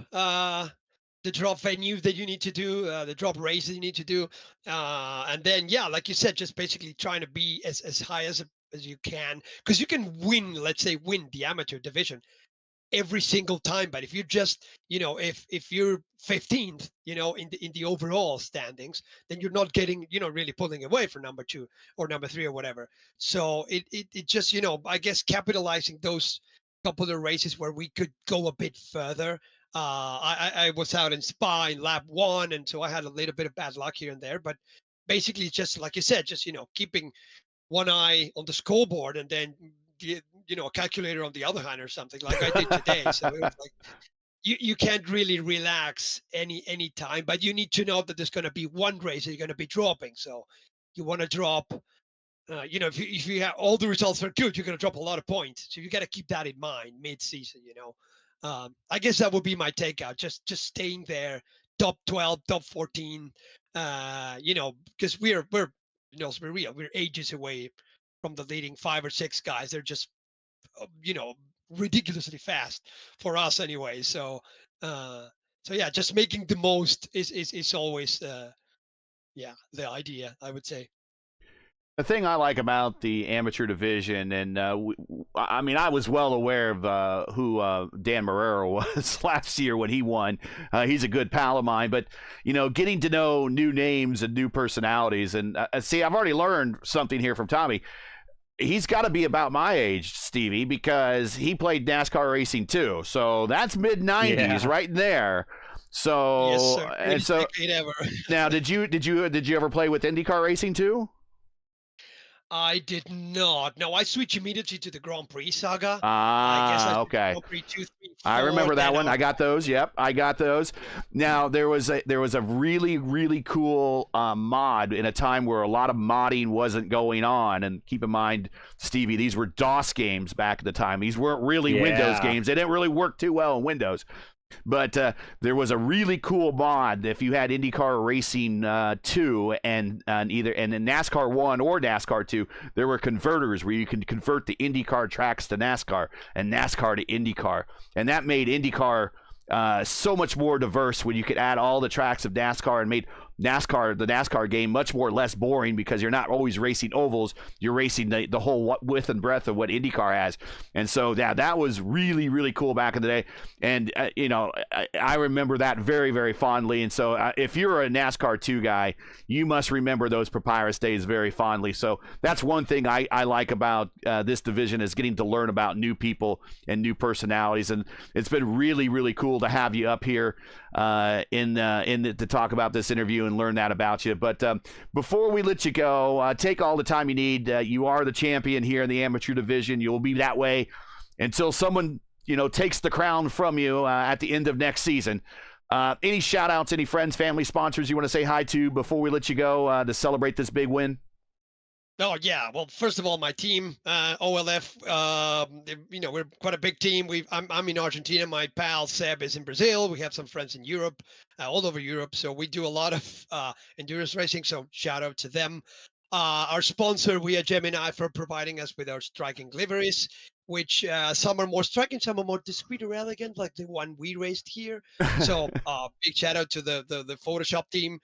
venue that you need to do, the drop races you need to do, and then like you said, just basically trying to be as high as you can, because you can win the amateur division every single time. But if you just if you're 15th in the overall standings, then you're not getting really pulling away for number 2 or number 3 or whatever. So it just I guess capitalizing those couple of races where we could go a bit further. I was out in Spa in lap 1, and so I had a little bit of bad luck here and there. But basically, just like you said, just keeping one eye on the scoreboard and then a calculator on the other hand or something, like I did today. So it was like you can't really relax any time, but you need to know that there's going to be one race that you're going to be dropping. So you want to drop. If you have all the results are good, you're going to drop a lot of points. So you got to keep that in mind mid-season. I guess that would be my takeout. Just staying there, top 12, top 14. Because we're let's be real, we're ages away from the leading 5 or 6 guys. They're just ridiculously fast for us anyway. So yeah, just making the most is always the idea, I would say. The thing I like about the amateur division, and I mean, I was well aware of who Dan Marrero was last year when he won. He's a good pal of mine, but getting to know new names and new personalities, and see, I've already learned something here from Tommy. He's got to be about my age, Stevie, because he played NASCAR racing too. So that's mid '90s, right there. So Yes, sir. and so Ever. now, did you ever play with IndyCar racing too? I did not. No, I switched immediately to the Grand Prix saga. I guess I Okay. Grand Prix 2, 3, 4, I remember that one. then I got those. Yep, I got those. Now there was a really cool mod in a time where a lot of modding wasn't going on. And keep in mind, Stevie, these were DOS games back at the time. These weren't really Windows games. They didn't really work too well in Windows. But there was a really cool mod if you had IndyCar Racing 2 and in NASCAR 1 or NASCAR 2, there were converters where you can convert the IndyCar tracks to NASCAR and NASCAR to IndyCar. And that made IndyCar so much more diverse when you could add all the tracks of NASCAR and made the NASCAR game much more less boring because you're not always racing ovals. You're racing the whole width and breadth of what IndyCar has. And so that was really, really cool back in the day. And, I remember that very, very fondly. And so if you're a NASCAR 2 guy, you must remember those Papyrus days very fondly. So that's one thing I like about this division is getting to learn about new people and new personalities. And it's been really, really cool to have you up here to talk about this interview and learn that about you. But before we let you go, take all the time you need. You are the champion here in the amateur division. You'll be that way until someone takes the crown from you at the end of next season. Any shout outs, any friends, family, sponsors you want to say hi to before we let you go to celebrate this big win? Oh yeah. Well, first of all, my team, OLF, we're quite a big team. I'm in Argentina. My pal Seb is in Brazil. We have some friends in Europe, all over Europe. So we do a lot of endurance racing. So shout out to them. Our sponsor, we are Gemini, for providing us with our striking liveries, which some are more striking, some are more discreet or elegant, like the one we raced here. So big shout out to the Photoshop team.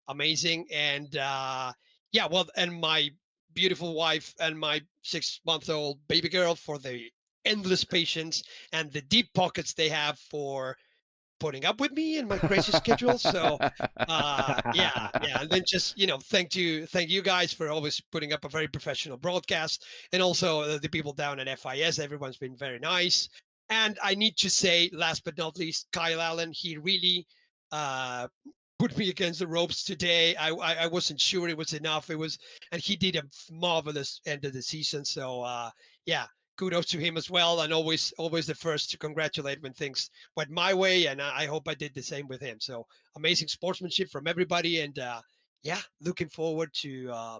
Amazing. And and my beautiful wife and my 6-month-old baby girl for the endless patience and the deep pockets they have for putting up with me and my crazy schedule. So and then just thank you guys for always putting up a very professional broadcast, and also the people down at FIS. Everyone's been very nice. And I need to say, last but not least, Kyle Allen, he really put me against the ropes today. I wasn't sure it was enough. And he did a marvelous end of the season. So kudos to him as well. And always the first to congratulate when things went my way. And I hope I did the same with him. So amazing sportsmanship from everybody. And looking forward to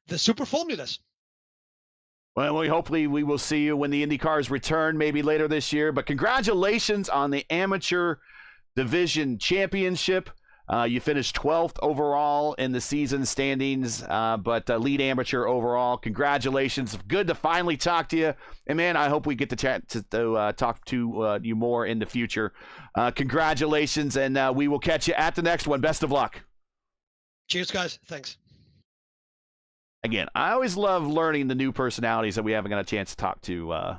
the super formulas. Well, hopefully we will see you when the IndyCars return, maybe later this year. But congratulations on the amateur division championship. You finished 12th overall in the season standings, but lead amateur overall. Congratulations. Good to finally talk to you. And, man, I hope we get the chance to talk to you more in the future. Congratulations, and we will catch you at the next one. Best of luck. Cheers, guys. Thanks. Again, I always love learning the new personalities that we haven't got a chance to talk to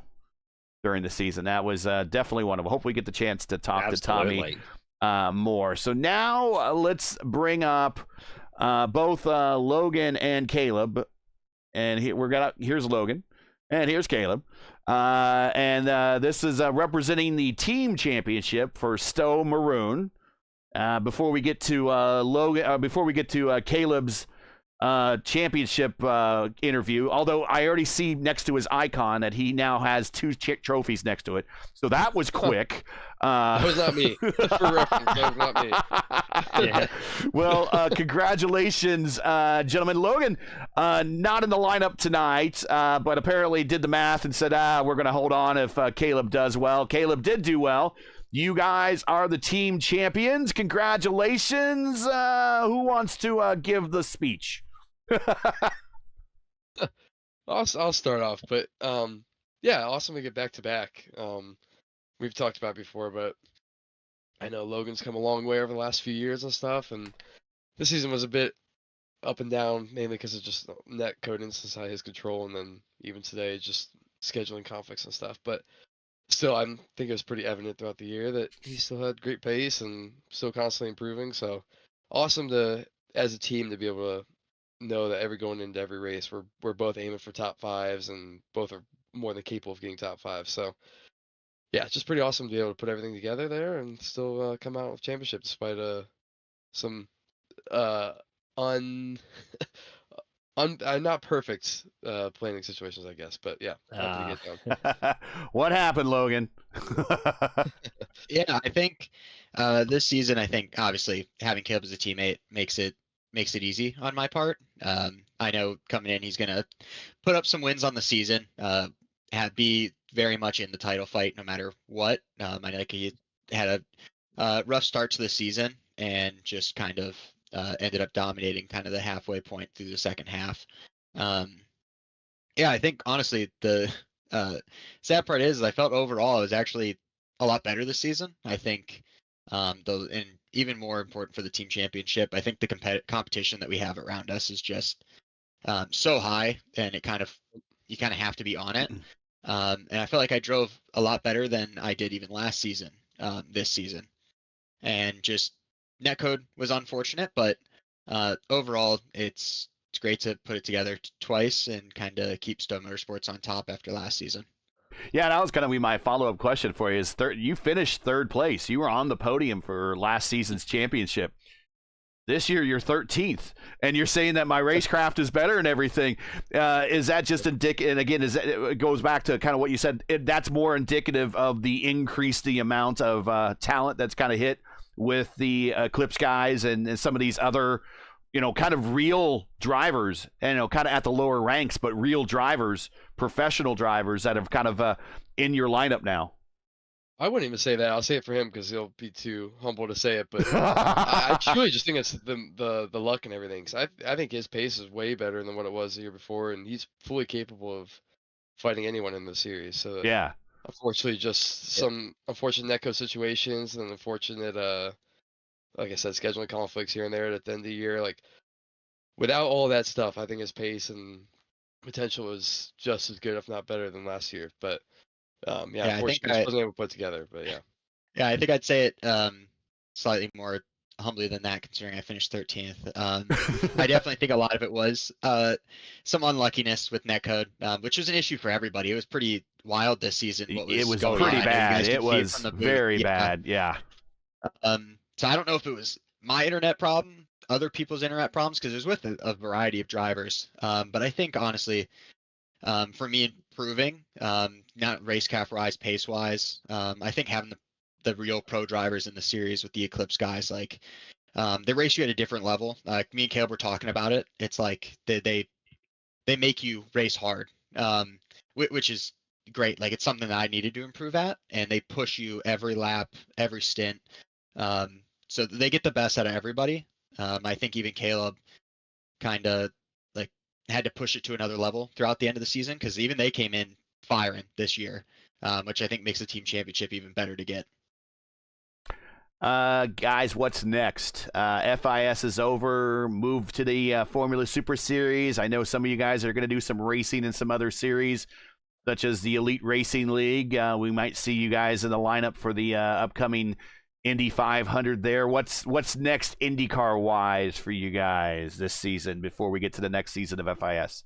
during the season. That was definitely one of them. Hopefully we get the chance to talk to Tommy more. So now let's bring up both Logan and Caleb. And here's Logan, and here's Caleb. And this is representing the team championship for Stowe Maroon. Before we get to Caleb's championship interview, although I already see next to his icon that he now has 2 trophies next to it, so that was quick. That was not me. Just for reference, that was not me. Yeah. Well, congratulations, gentlemen. Logan, not in the lineup tonight, but apparently did the math and said, we're going to hold on if Caleb does well. Caleb did do well. You guys are the team champions. Congratulations. Who wants to give the speech? I'll start off, but awesome to get back to back. We've talked about it before, but I know Logan's come a long way over the last few years and stuff, and this season was a bit up and down, mainly because of just net code instance out of his control, and then even today, just scheduling conflicts and stuff. But still, I think it was pretty evident throughout the year that he still had great pace and still constantly improving. So awesome to, as a team, to be able to know that going into every race, we're both aiming for top fives, and both are more than capable of getting top five. So yeah, it's just pretty awesome to be able to put everything together there and still come out with championship despite some uh un not perfect planning situations, I guess. But yeah, happy to get done. What happened, Logan? Yeah, I think this season, I think obviously having Caleb as a teammate makes it easy on my part. I know coming in, he's gonna put up some wins on the season, be very much in the title fight no matter what. I think he had a rough start to the season and just kind of ended up dominating kind of the halfway point through the second half. Yeah, I think honestly the sad part is I felt overall it was actually a lot better this season. I think though, and even more important for the team championship, I think the competition that we have around us is just so high, and you kind of have to be on it. And I felt like I drove a lot better than I did even last season, this season. And just netcode was unfortunate, but overall it's great to put it together twice and kind of keep Stowe Motorsports on top after last season. Yeah, that was going to be my follow-up question for you. Is you finished third place. You were on the podium for last season's championship. This year, you're 13th, and you're saying that my racecraft is better and everything. Is that just indicative? And again, it goes back to kind of what you said. That's more indicative of the amount of talent that's kind of hit with the Eclipse guys and some of these other, kind of real drivers, and kind of at the lower ranks, but real drivers, professional drivers that have kind of in your lineup now. I wouldn't even say that. I'll say it for him because he'll be too humble to say it. But I truly just think it's the luck and everything. 'Cause I think his pace is way better than what it was the year before, and he's fully capable of fighting anyone in the series. So yeah, unfortunately, just some unfortunate netcode situations and unfortunate, like I said, scheduling conflicts here and there at the end of the year. Like without all that stuff, I think his pace and potential is just as good, if not better, than last year. But yeah, unfortunately, I wasn't able to put together, but yeah. Yeah, I think I'd say it slightly more humbly than that, considering I finished 13th. I definitely think a lot of it was some unluckiness with netcode, which was an issue for everybody. It was pretty wild this season. It was pretty bad. It was very bad. Yeah. So I don't know if it was my internet problem, other people's internet problems, because it was with a variety of drivers. But I think honestly, for me improving, not racecraft wise, pace wise, I think having the real pro drivers in the series with the Eclipse guys, like they race you at a different level. Like me and Caleb were talking about it. It's like they make you race hard, which is great. Like it's something that I needed to improve at, and they push you every lap, every stint. So they get the best out of everybody. I think even Caleb kind of had to push it to another level throughout the end of the season, because even they came in firing this year, which I think makes the team championship even better to get. Guys, what's next? FIS is over, moved to the Formula Super Series. I know some of you guys are going to do some racing in some other series, such as the Elite Racing League. We might see you guys in the lineup for the upcoming Indy 500 there. What's next IndyCar wise for you guys this season before we get to the next season of FIS?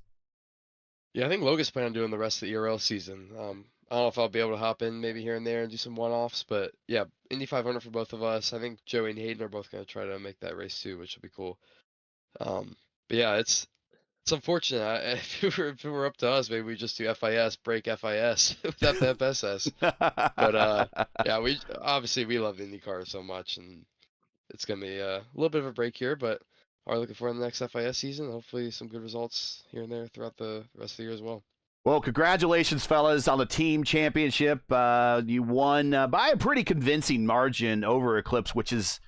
Yeah, I think Logan's planning on doing the rest of the ERL season. I don't know if I'll be able to hop in maybe here and there and do some one-offs, but yeah, Indy 500 for both of us. I think Joey and Hayden are both going to try to make that race too, which will be cool. But yeah, it's unfortunate. If it were up to us, maybe we just do FIS, break FIS without the FSS. But yeah, we love IndyCar so much, and it's gonna be a little bit of a break here, but are looking forward to the next FIS season. Hopefully, some good results here and there throughout the rest of the year as well. Well, congratulations, fellas, on the team championship. You won by a pretty convincing margin over Eclipse, which is,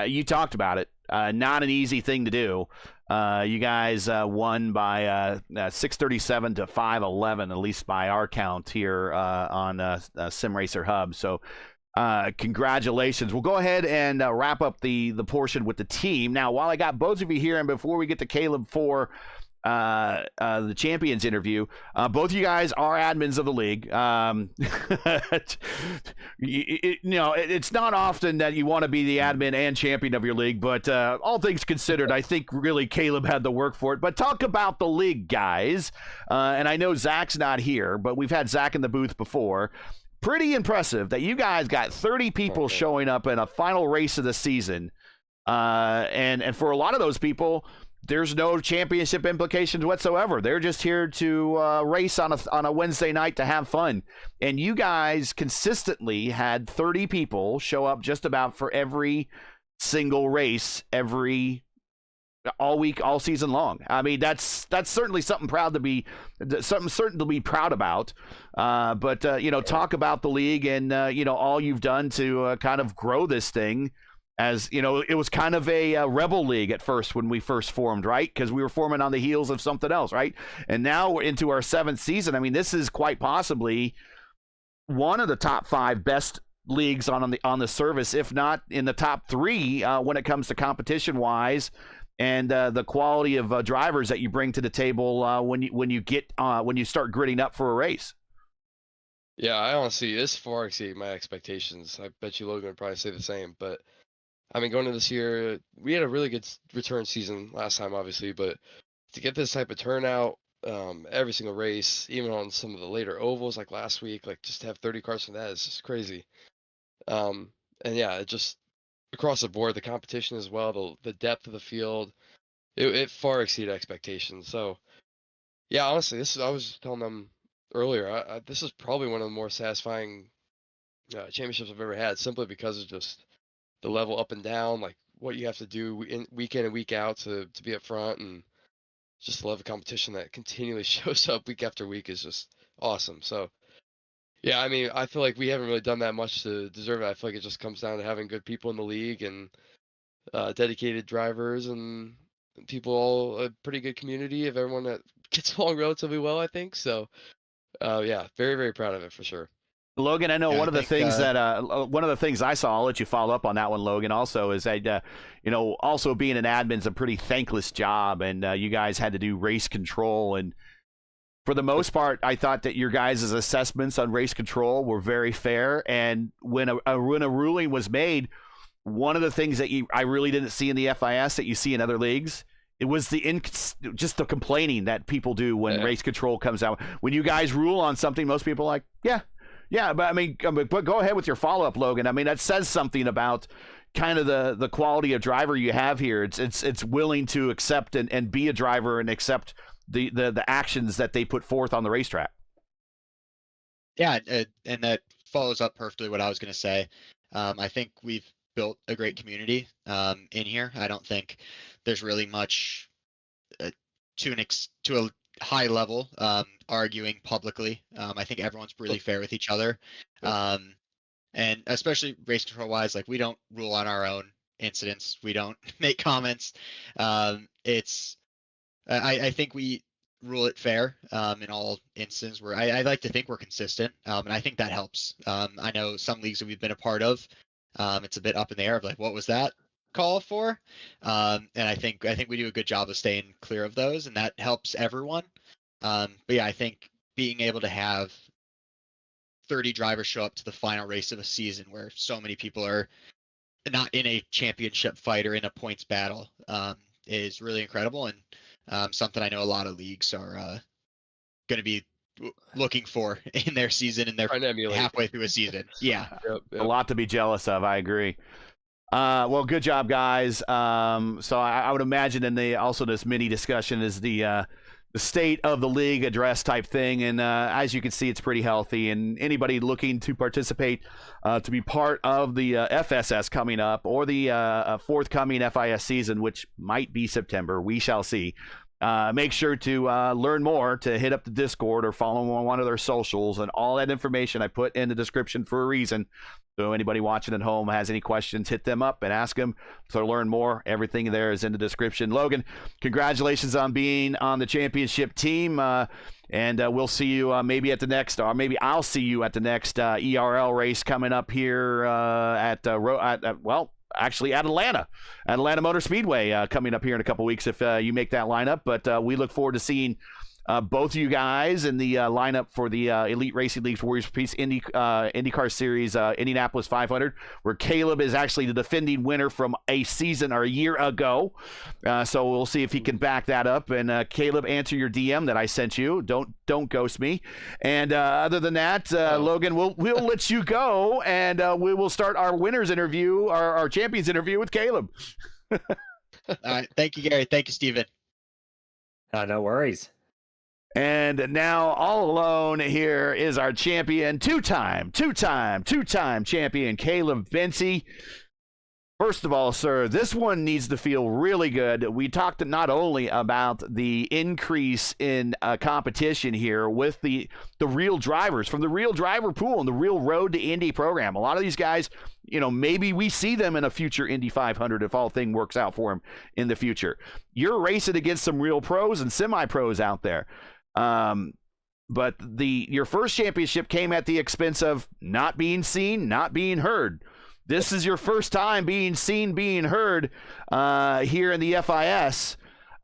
you talked about it, not an easy thing to do. You guys won by 637 to 511, at least by our count here on Sim Racer Hub. So Congratulations. We'll go ahead and wrap up the portion with the team. Now, while I got both of you here, and before we get to Caleb for the champions interview, both of you guys are admins of the league. It's not often that you want to be the admin and champion of your league, but all things considered, I think really Caleb had the work for it. But talk about the league, guys. And I know Zach's not here, but we've had Zach in the booth before. Pretty impressive that you guys got 30 people showing up in a final race of the season. And for a lot of those people, there's no championship implications whatsoever. They're just here to race on a Wednesday night to have fun. And you guys consistently had 30 people show up just about for every single race, all week, all season long. I mean, that's certainly something certain to be proud about. But talk about the league and all you've done to kind of grow this thing. As it was kind of a rebel league at first when we first formed, right? Because we were forming on the heels of something else, right? And now we're into our 7th season. I mean, this is quite possibly one of the top 5 best leagues on the service, if not in the top 3 when it comes to competition wise, and the quality of drivers that you bring to the table when you start gritting up for a race. Yeah, I honestly, this far exceeded my expectations. I bet you Logan would probably say the same, but I mean, going into this year, we had a really good return season last time, obviously, but to get this type of turnout, every single race, even on some of the later ovals like last week, like just to have 30 cars from that is just crazy. And yeah, it just across the board, the competition as well, the depth of the field, it far exceeded expectations. So yeah, honestly, I was telling them earlier, this is probably one of the more satisfying championships I've ever had, simply because of just the level up and down, like what you have to do week in and week out to be up front, and just the level of competition that continually shows up week after week is just awesome. So yeah, I mean, I feel like we haven't really done that much to deserve it. I feel like it just comes down to having good people in the league and dedicated drivers and people, all a pretty good community of everyone that gets along relatively well, I think. So yeah, very, very proud of it for sure. Logan, I know one of the things I saw, I'll let you follow up on that one, Logan, also is that, also being an admin is a pretty thankless job, and you guys had to do race control. And for the most part, I thought that your guys' assessments on race control were very fair. And when a ruling was made, one of the things that I really didn't see in the FIS that you see in other leagues, it was just the complaining that people do when race control comes out. When you guys rule on something, most people are like, yeah, but I mean, but go ahead with your follow-up, Logan. I mean, that says something about kind of the quality of driver you have here. It's willing to accept and be a driver and accept the actions that they put forth on the racetrack. Yeah, and that follows up perfectly what I was going to say. I think we've built a great community in here. I don't think there's really much to a high level arguing publicly. I think everyone's really fair with each other, and especially race control wise, like we don't rule on our own incidents, we don't make comments. I think we rule it fair in all instances where I like to think we're consistent, and I think that helps. I know some leagues that we've been a part of, it's a bit up in the air of like, what was that call for? And I think we do a good job of staying clear of those, and that helps everyone. But yeah, I think being able to have 30 drivers show up to the final race of a season where so many people are not in a championship fight or in a points battle is really incredible, and something I know a lot of leagues are going to be looking for in their season, and they're halfway through a season. Yeah. Yep. A lot to be jealous of. I agree. Well, good job, guys. So I would imagine in this mini discussion is the state of the league address type thing. And as you can see, it's pretty healthy. And anybody looking to participate, to be part of the FSS coming up or the forthcoming FIS season, which might be September, we shall see. Make sure to learn more, to hit up the Discord or follow them on one of their socials, and all that information I put in the description for a reason. So anybody watching at home has any questions, hit them up and ask them. To learn more, everything there is in the description. Logan, congratulations on being on the championship team. And we'll see you maybe at the next, or maybe I'll see you at the next ERL race coming up here at Atlanta Motor Speedway coming up here in a couple weeks if you make that lineup. But we look forward to seeing both of you guys in the lineup for the Elite Racing League's Warriors Peace IndyCar Series Indianapolis 500, where Caleb is actually the defending winner from a season or a year ago. So we'll see if he can back that up. And Caleb, answer your DM that I sent you. Don't ghost me. And other than that, Logan, we'll let you go, and we will start our winners interview, our champions interview with Caleb. All right. Thank you, Gary. Thank you, Steven. No worries. And now all alone here is our champion, two-time champion, Caleb Vincey. First of all, sir, this one needs to feel really good. We talked not only about the increase in competition here with the real drivers from the real driver pool and the real Road to Indy program. A lot of these guys, maybe we see them in a future Indy 500 if all thing works out for them in the future. You're racing against some real pros and semi-pros out there. But your first championship came at the expense of not being seen, not being heard. This is your first time being seen, being heard here in the FIS.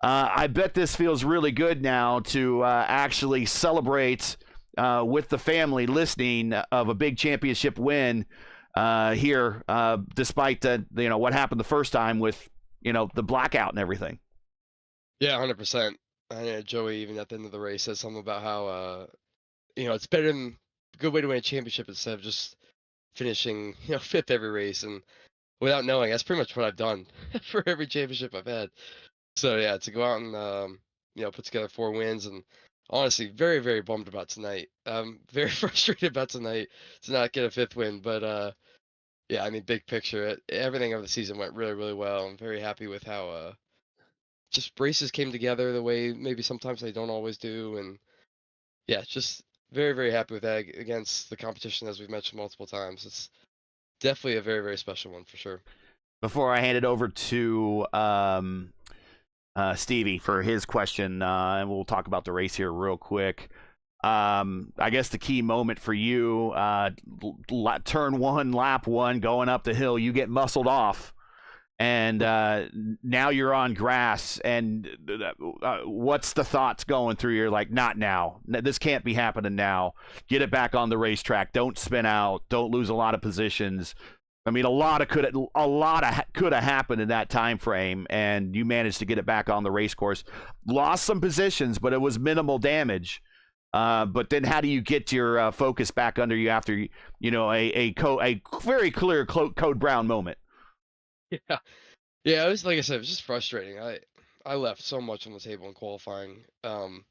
I bet this feels really good now to actually celebrate with the family listening of a big championship win here, despite what happened the first time with the blackout and everything. Yeah, 100%. I know Joey, even at the end of the race, said something about how, it's better than a good way to win a championship instead of just finishing, fifth every race. And without knowing, that's pretty much what I've done for every championship I've had. So, yeah, to go out and, put together 4 wins. And honestly, very, very bummed about tonight. Very frustrated about tonight to not get a 5th win. But, yeah, I mean, big picture, everything of the season went really, really well. I'm very happy with how just races came together the way maybe sometimes they don't always do. And yeah, just very, very happy with that against the competition, as we've mentioned multiple times. It's definitely a very, very special one for sure. Before I hand it over to Stevie for his question, and we'll talk about the race here real quick. I guess the key moment for you, turn 1, lap 1, going up the hill, you get muscled off. And now you're on grass, and what's the thoughts going through? You're like, not now. This can't be happening now. Get it back on the racetrack. Don't spin out. Don't lose a lot of positions. I mean, a lot could have happened in that time frame, and you managed to get it back on the race course. Lost some positions, but it was minimal damage. But then, how do you get your focus back under you after a very clear Code Brown moment? Yeah, it was, like I said, it was just frustrating. I left so much on the table in qualifying. I don't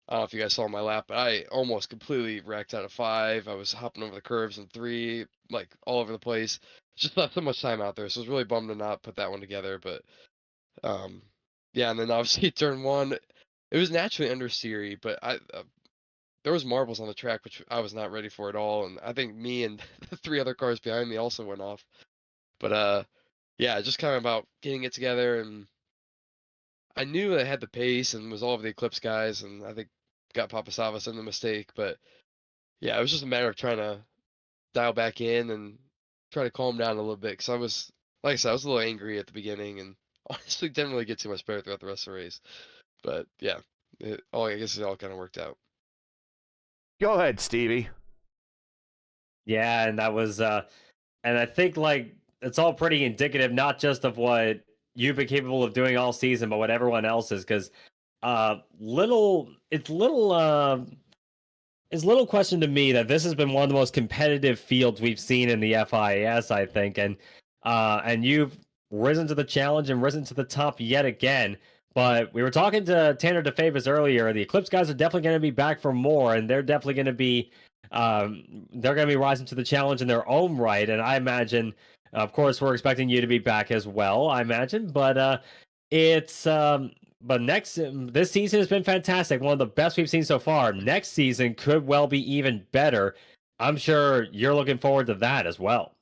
know if you guys saw my lap, but I almost completely wrecked out of 5. I was hopping over the curves in 3, like all over the place. Just left so much time out there, so I was really bummed to not put that one together. But yeah, and then obviously turn 1, it was naturally understeery, but there was marbles on the track which I was not ready for at all, and I think me and the 3 other cars behind me also went off. But yeah, just kind of about getting it together, and I knew I had the pace and was all of the Eclipse guys, and I think got Papasavas in the mistake. But yeah, it was just a matter of trying to dial back in and try to calm down a little bit, because I was, like I said, I was a little angry at the beginning, and honestly didn't really get too much better throughout the rest of the race. But yeah, I guess it all kind of worked out. Go ahead, Stevie. Yeah, and that was, and I think it's all pretty indicative, not just of what you've been capable of doing all season, but what everyone else is. Because it's little question to me that this has been one of the most competitive fields we've seen in the FIS, I think, and you've risen to the challenge and risen to the top yet again. But we were talking to Tanner DeFavis earlier. The Eclipse guys are definitely going to be back for more, and they're definitely going to be rising to the challenge in their own right. And I imagine, of course, we're expecting you to be back as well, I imagine. But this season has been fantastic. One of the best we've seen so far. Next season could well be even better. I'm sure you're looking forward to that as well.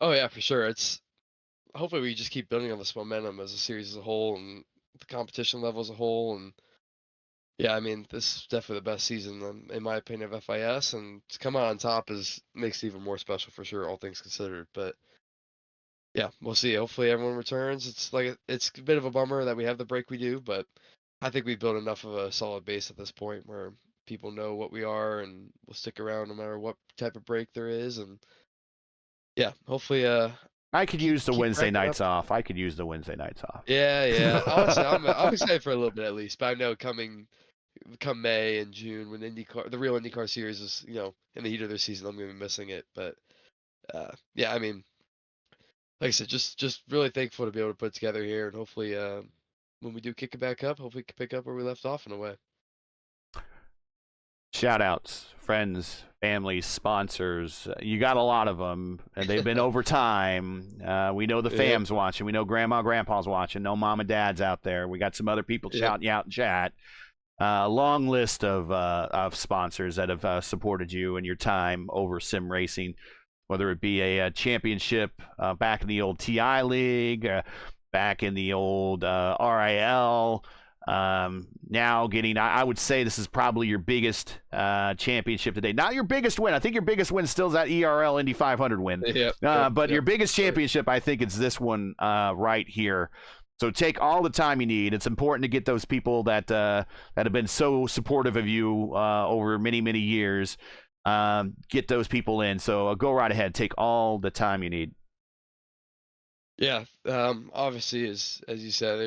Oh yeah, for sure. It's hopefully we just keep building on this momentum as a series as a whole and the competition level as a whole. And yeah, I mean, this is definitely the best season in my opinion of FIS, and to come out on top makes it even more special for sure, all things considered. But yeah, we'll see. Hopefully everyone returns. It's a bit of a bummer that we have the break we do, but I think we've built enough of a solid base at this point where people know what we are and will stick around no matter what type of break there is. And yeah, hopefully I could use the keep Wednesday ramping up. nights off. I could use the Wednesday nights off. Yeah. Honestly, I'm excited for a little bit at least, but I know come May and June when the real IndyCar series is, in the heat of their season, I'm gonna be missing it. But yeah, I mean, like I said, just really thankful to be able to put it together here, and hopefully when we do kick it back up, hopefully we can pick up where we left off in a way. Shout outs, friends, families, sponsors. You got a lot of them, and they've been over time. We know the fam's watching. We know grandma, grandpa's watching. No mom and dad's out there. We got some other people shouting you out in chat. Long list of sponsors that have supported you and your time over sim racing, whether it be a championship back in the old TI League, back in the old RIL. Now getting, I would say this is probably your biggest championship today. Not your biggest win. I think your biggest win still is that ERL Indy 500 win. But your biggest championship, I think it's this one right here. So take all the time you need. It's important to get those people that have been so supportive of you over many, many years. Get those people in. So go right ahead. Take all the time you need. Yeah. Obviously, as you said,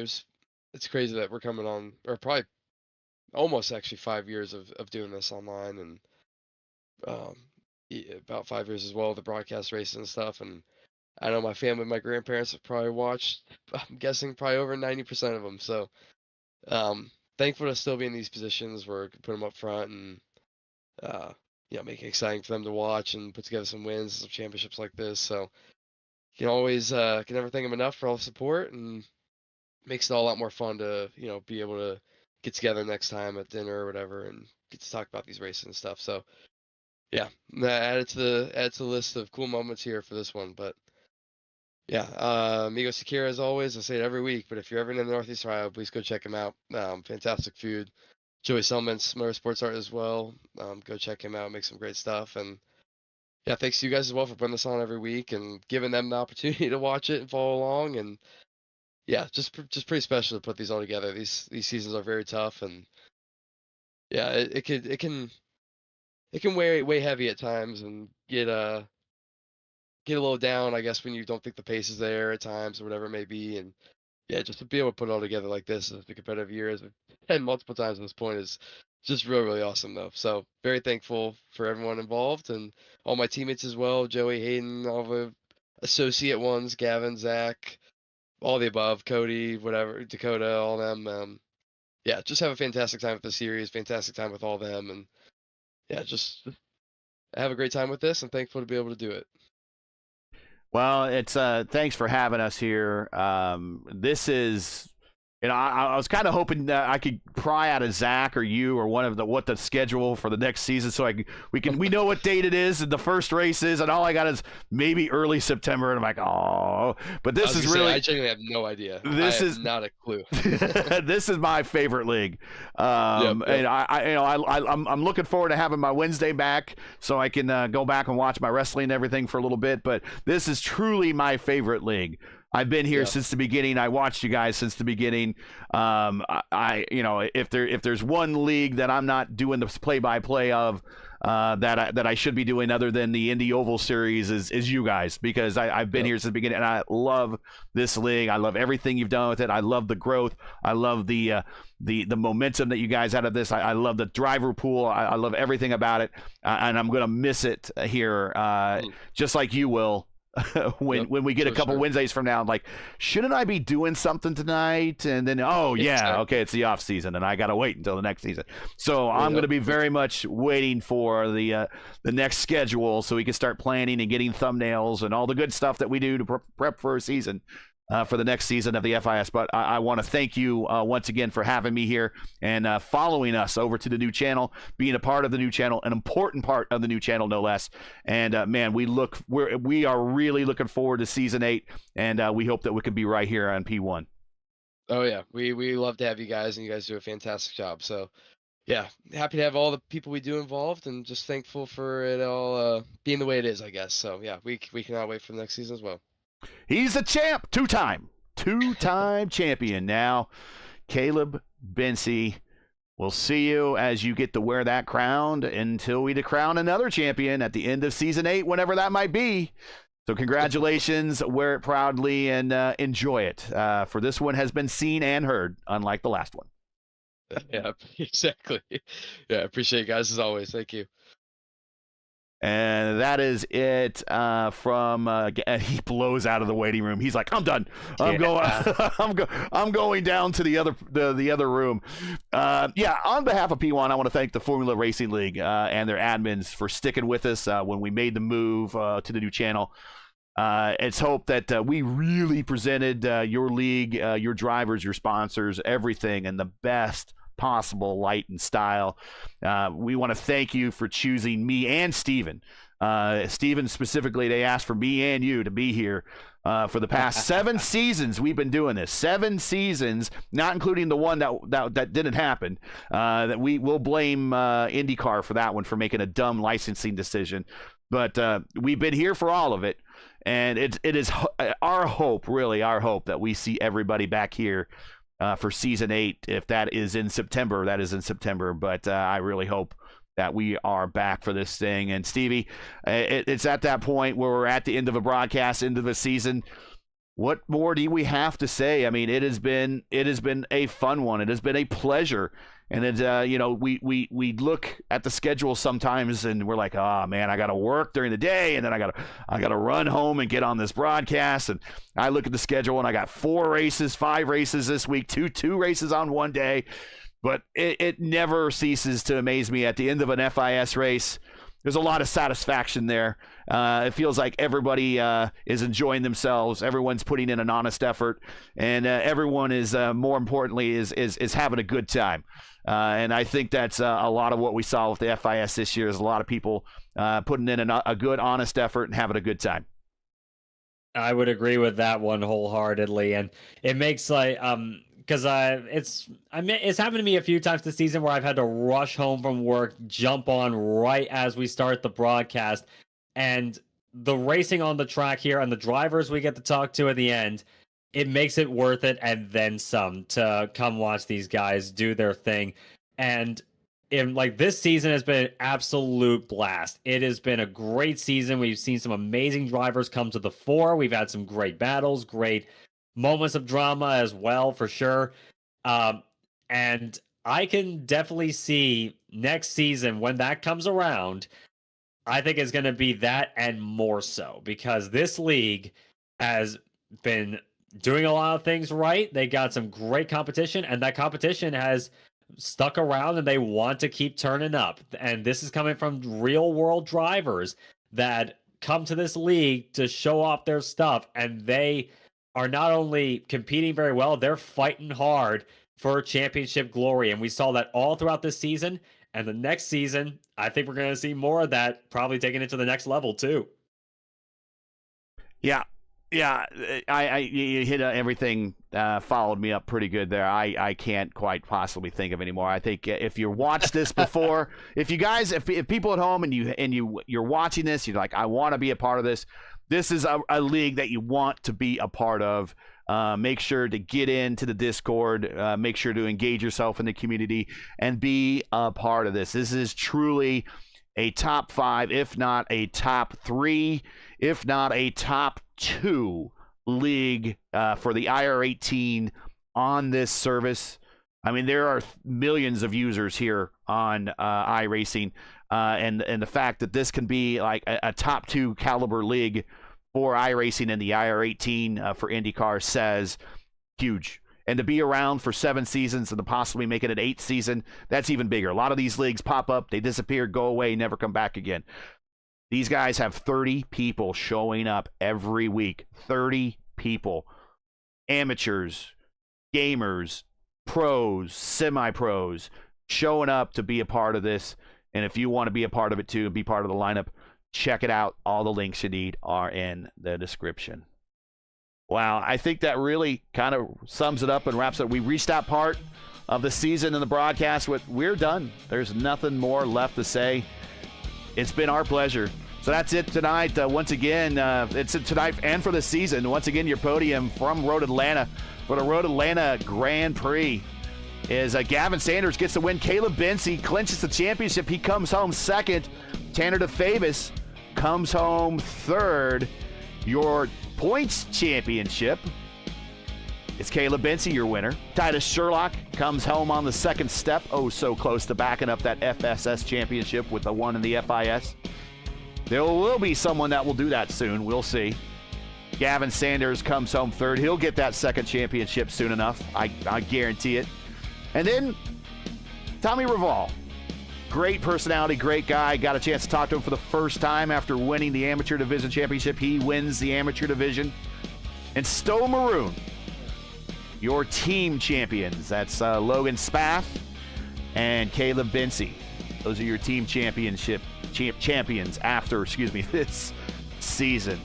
it's crazy that we're coming on, or probably almost actually 5 years of doing this online, and about 5 years as well, the broadcast races and stuff. And I know my family, my grandparents have probably watched, I'm guessing probably over 90% of them. So thankful to still be in these positions where I can put them up front and make it exciting for them to watch and put together some wins, some championships like this. So you can always can never thank them enough for all the support, and makes it all a lot more fun to be able to get together next time at dinner or whatever and get to talk about these races and stuff. So yeah, add it to the list of cool moments here for this one. But yeah, Amigo Sakira, as always, I say it every week, but if you're ever in the Northeast Ohio, please go check him out. Fantastic food. Joey Selman's motorsports art as well. Go check him out, make some great stuff. And yeah, thanks to you guys as well for putting this on every week and giving them the opportunity to watch it and follow along. And yeah, just pretty special to put these all together. These seasons are very tough, and yeah, it can weigh heavy at times and get a little down, I guess, when you don't think the pace is there at times or whatever it may be. And yeah, just to be able to put it all together like this as the competitive year, as we've had multiple times at this point, is just really, really awesome though. So very thankful for everyone involved and all my teammates as well, Joey, Hayden, all the associate ones, Gavin, Zach, all the above, Cody, whatever, Dakota, all them. Yeah, just have a fantastic time with the series, fantastic time with all them, and yeah, just have a great time with this, and thankful to be able to do it. Well, it's thanks for having us here. This is, I was kind of hoping that I could pry out of Zach or you or one of what the schedule for the next season, so we know what date it is and the first race is, and all I got is maybe early September, and I'm like, oh, but this is really, I genuinely have no idea. This is not a clue. This is my favorite league, and I'm looking forward to having my Wednesday back so I can go back and watch my wrestling and everything for a little bit. But this is truly my favorite league. I've been here since the beginning. I watched you guys since the beginning. If there's one league that I'm not doing the play-by-play of, that I should be doing other than the Indy Oval Series is you guys, because I've been here since the beginning, and I love this league. I love everything you've done with it. I love the growth. I love the momentum that you guys had of this. I love the driver pool. I love everything about it, and I'm gonna miss it here, just like you will. when we get a couple Wednesdays from now, I'm like, shouldn't I be doing something tonight? And then, okay, it's the off season, and I gotta wait until the next season. So I'm gonna be very much waiting for the next schedule so we can start planning and getting thumbnails and all the good stuff that we do to prep for a season. for the next season of the FIS. But I want to thank you once again for having me here and following us over to the new channel, being a part of the new channel, an important part of the new channel, no less. And man, we are really looking forward to season 8, and we hope that we can be right here on P1. Oh yeah, we love to have you guys, and you guys do a fantastic job. So yeah, happy to have all the people we do involved, and just thankful for it all being the way it is, I guess. So yeah, we cannot wait for the next season as well. He's a champ, two-time champion. Now, Caleb Bency, we'll see you as you get to wear that crown until we crown another champion at the end of season 8, whenever that might be. So congratulations, wear it proudly, and enjoy it. For this one has been seen and heard, unlike the last one. Yeah, exactly. Yeah, appreciate you guys as always. Thank you. And that is it from he blows out of the waiting room. He's like, I'm done. I'm going down to the other room. Yeah, on behalf of P1, I want to thank the Formula Racing League and their admins for sticking with us when we made the move to the new channel. It's hope that we really presented your league, your drivers, your sponsors, everything in the best possible light and style. We want to thank you for choosing me and Steven. Steven specifically, they asked for me and you to be here for the past 7 seasons. We've been doing this 7 seasons, not including the one that didn't happen. That we will blame IndyCar for that one, for making a dumb licensing decision. But we've been here for all of it. And it is our hope, really our hope, that we see everybody back here for season 8. If that is in September, that is in September. But I really hope that we are back for this thing. And Stevie, it's at that point where we're at the end of a broadcast, end of a season. What more do we have to say? I mean, it has been a fun one. It has been a pleasure. And it's, we look at the schedule sometimes and we're like, oh man, I got to work during the day, and then I got to run home and get on this broadcast. And I look at the schedule and I got 4 races, 5 races this week, two races on one day. But it never ceases to amaze me. At the end of an FIS race, there's a lot of satisfaction there. It feels like everybody is enjoying themselves. Everyone's putting in an honest effort, and everyone is, more importantly, is having a good time. And I think that's a lot of what we saw with the FIS this year. Is a lot of people putting in a good, honest effort and having a good time. I would agree with that one wholeheartedly, and it makes because it's happened to me a few times this season where I've had to rush home from work, jump on right as we start the broadcast, and the racing on the track here and the drivers we get to talk to at the end, it makes it worth it and then some to come watch these guys do their thing. And this season has been an absolute blast. It has been a great season. We've seen some amazing drivers come to the fore. We've had some great battles, great moments of drama as well, for sure. And I can definitely see next season, when that comes around, I think it's going to be that and more so, because this league has been doing a lot of things right. They got some great competition, and that competition has stuck around, and they want to keep turning up. And this is coming from real world drivers that come to this league to show off their stuff, and they are not only competing very well, they're fighting hard for championship glory. And we saw that all throughout this season. And the next season, I think we're going to see more of that, probably taking it to the next level too. Yeah. You hit everything, followed me up pretty good there. I can't quite possibly think of any more. I think if you watched this before, if people at home and you're watching this, you're like, I want to be a part of this. This is a league that you want to be a part of. Make sure to get into the Discord. Make sure to engage yourself in the community and be a part of this. This is truly a top 5, if not a top 3, if not a top 2 league for the IR18 on this service. I mean, there are millions of users here on iRacing, and the fact that this can be like a top 2 caliber league for iRacing and the IR18 for IndyCar says huge. And to be around for 7 seasons and to possibly make it an 8th season, that's even bigger. A lot of these leagues pop up, they disappear, go away, never come back again. These guys have 30 people showing up every week. 30 people. amateurs, gamers, pros, semi-pros showing up to be a part of this. And if you want to be a part of it too and be part of the lineup, check it out. All the links you need are in the description. Wow, I think that really kind of sums it up and wraps it. We reached that part of the season and the broadcast. We're done. There's nothing more left to say. It's been our pleasure. So that's it tonight. Once again, it's tonight and for the season. Once again, your podium from Road Atlanta for the Road Atlanta Grand Prix is Gavin Sanders gets the win. Caleb Benzie clinches the championship. He comes home second. Tanner DeFavis comes home third. Your points championship, it's Caleb Benzie, your winner. Titus Sherlock comes home on the second step. Oh, so close to backing up that FSS championship with the one in the FIS. There will be someone that will do that soon. We'll see. Gavin Sanders comes home third. He'll get that second championship soon enough. I guarantee it. And then Tommy Reval. Great personality, great guy. Got a chance to talk to him for the first time after winning the Amateur Division Championship. He wins the Amateur Division. And Stowe Maroon, your team champions. That's Logan Spath and Caleb Benzie. Those are your team championship champions after, this season.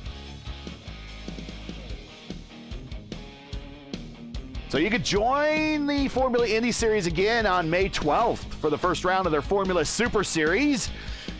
So you could join the Formula Indy Series again on May 12th for the first round of their Formula Super Series.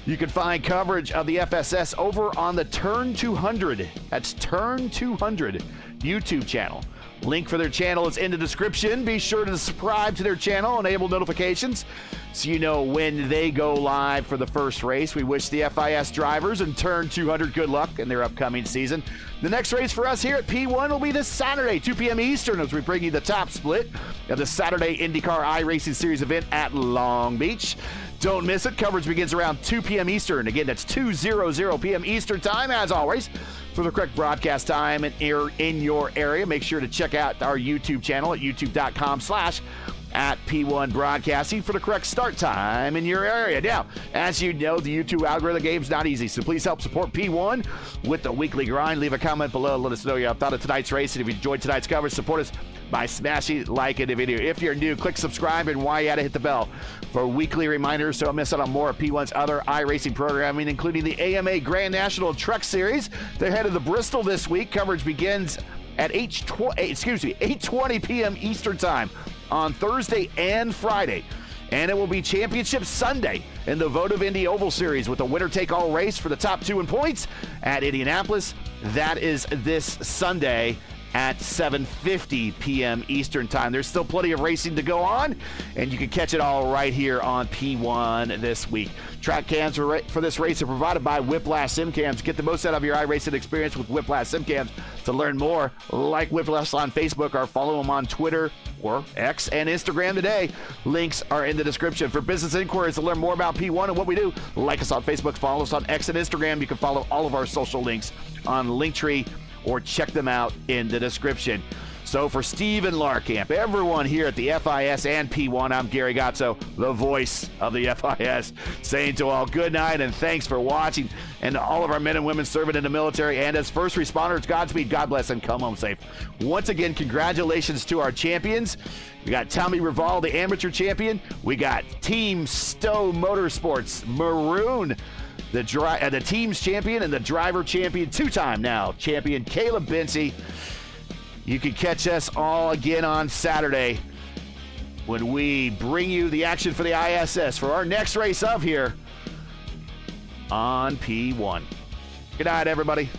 You can find coverage of the FSS over on the Turn 200. That's Turn 200 YouTube channel. Link for their channel is in the description. Be sure to subscribe to their channel, enable notifications so you know when they go live for the first race. We wish the FIS drivers and Turn 200 good luck in their upcoming season. The next race for us here at P1 will be this Saturday, 2 p.m. Eastern, as we bring you the top split of the Saturday IndyCar iRacing Series event at Long Beach. Don't miss it. Coverage begins around 2 p.m. Eastern. Again, that's 2:00 p.m. Eastern time, as always. For the correct broadcast time and air in your area, make sure to check out our YouTube channel at youtube.com/@P1 Broadcasting for the correct start time in your area. Now, as you know, the YouTube algorithm game's not easy, so please help support P1 with the weekly grind. Leave a comment below. Let us know your thought of tonight's race, and if you enjoyed tonight's coverage, support us by smashing like in the video. If you're new, click subscribe, and while you're at it, hit the bell for weekly reminders so don't miss out on more of P1's other iRacing programming, including the AMA Grand National Truck Series. They're headed to Bristol this week. Coverage begins at 8:20 p.m. Eastern time on Thursday and Friday. And it will be Championship Sunday in the Podium Indy Oval Series with a winner-take-all race for the top two in points at Indianapolis. That is this Sunday at 7:50 p.m. Eastern time. There's still plenty of racing to go on, and you can catch it all right here on P1 this week. Track cams for this race are provided by Whiplash Sim Cams. Get the most out of your iRacing experience with Whiplash Sim Cams. To learn more, like Whiplash on Facebook or follow them on Twitter or X and Instagram today. Links are in the description. For business inquiries to learn more about P1 and what we do, like us on Facebook, follow us on X and Instagram. You can follow all of our social links on Linktree or check them out in the description. So for Steven Larkamp, everyone here at the FIS and P1, I'm Gary Gazzo, the voice of the FIS, saying to all good night and thanks for watching. And to all of our men and women serving in the military and as first responders, Godspeed, God bless, and come home safe. Once again, congratulations to our champions. We got Tommy Reval, the amateur champion. We got Team Stowe Motorsports Maroon, the team's champion, and the driver champion, two-time now champion, Caleb Benzie. You can catch us all again on Saturday when we bring you the action for the ISS for our next race of here on P1. Good night, everybody.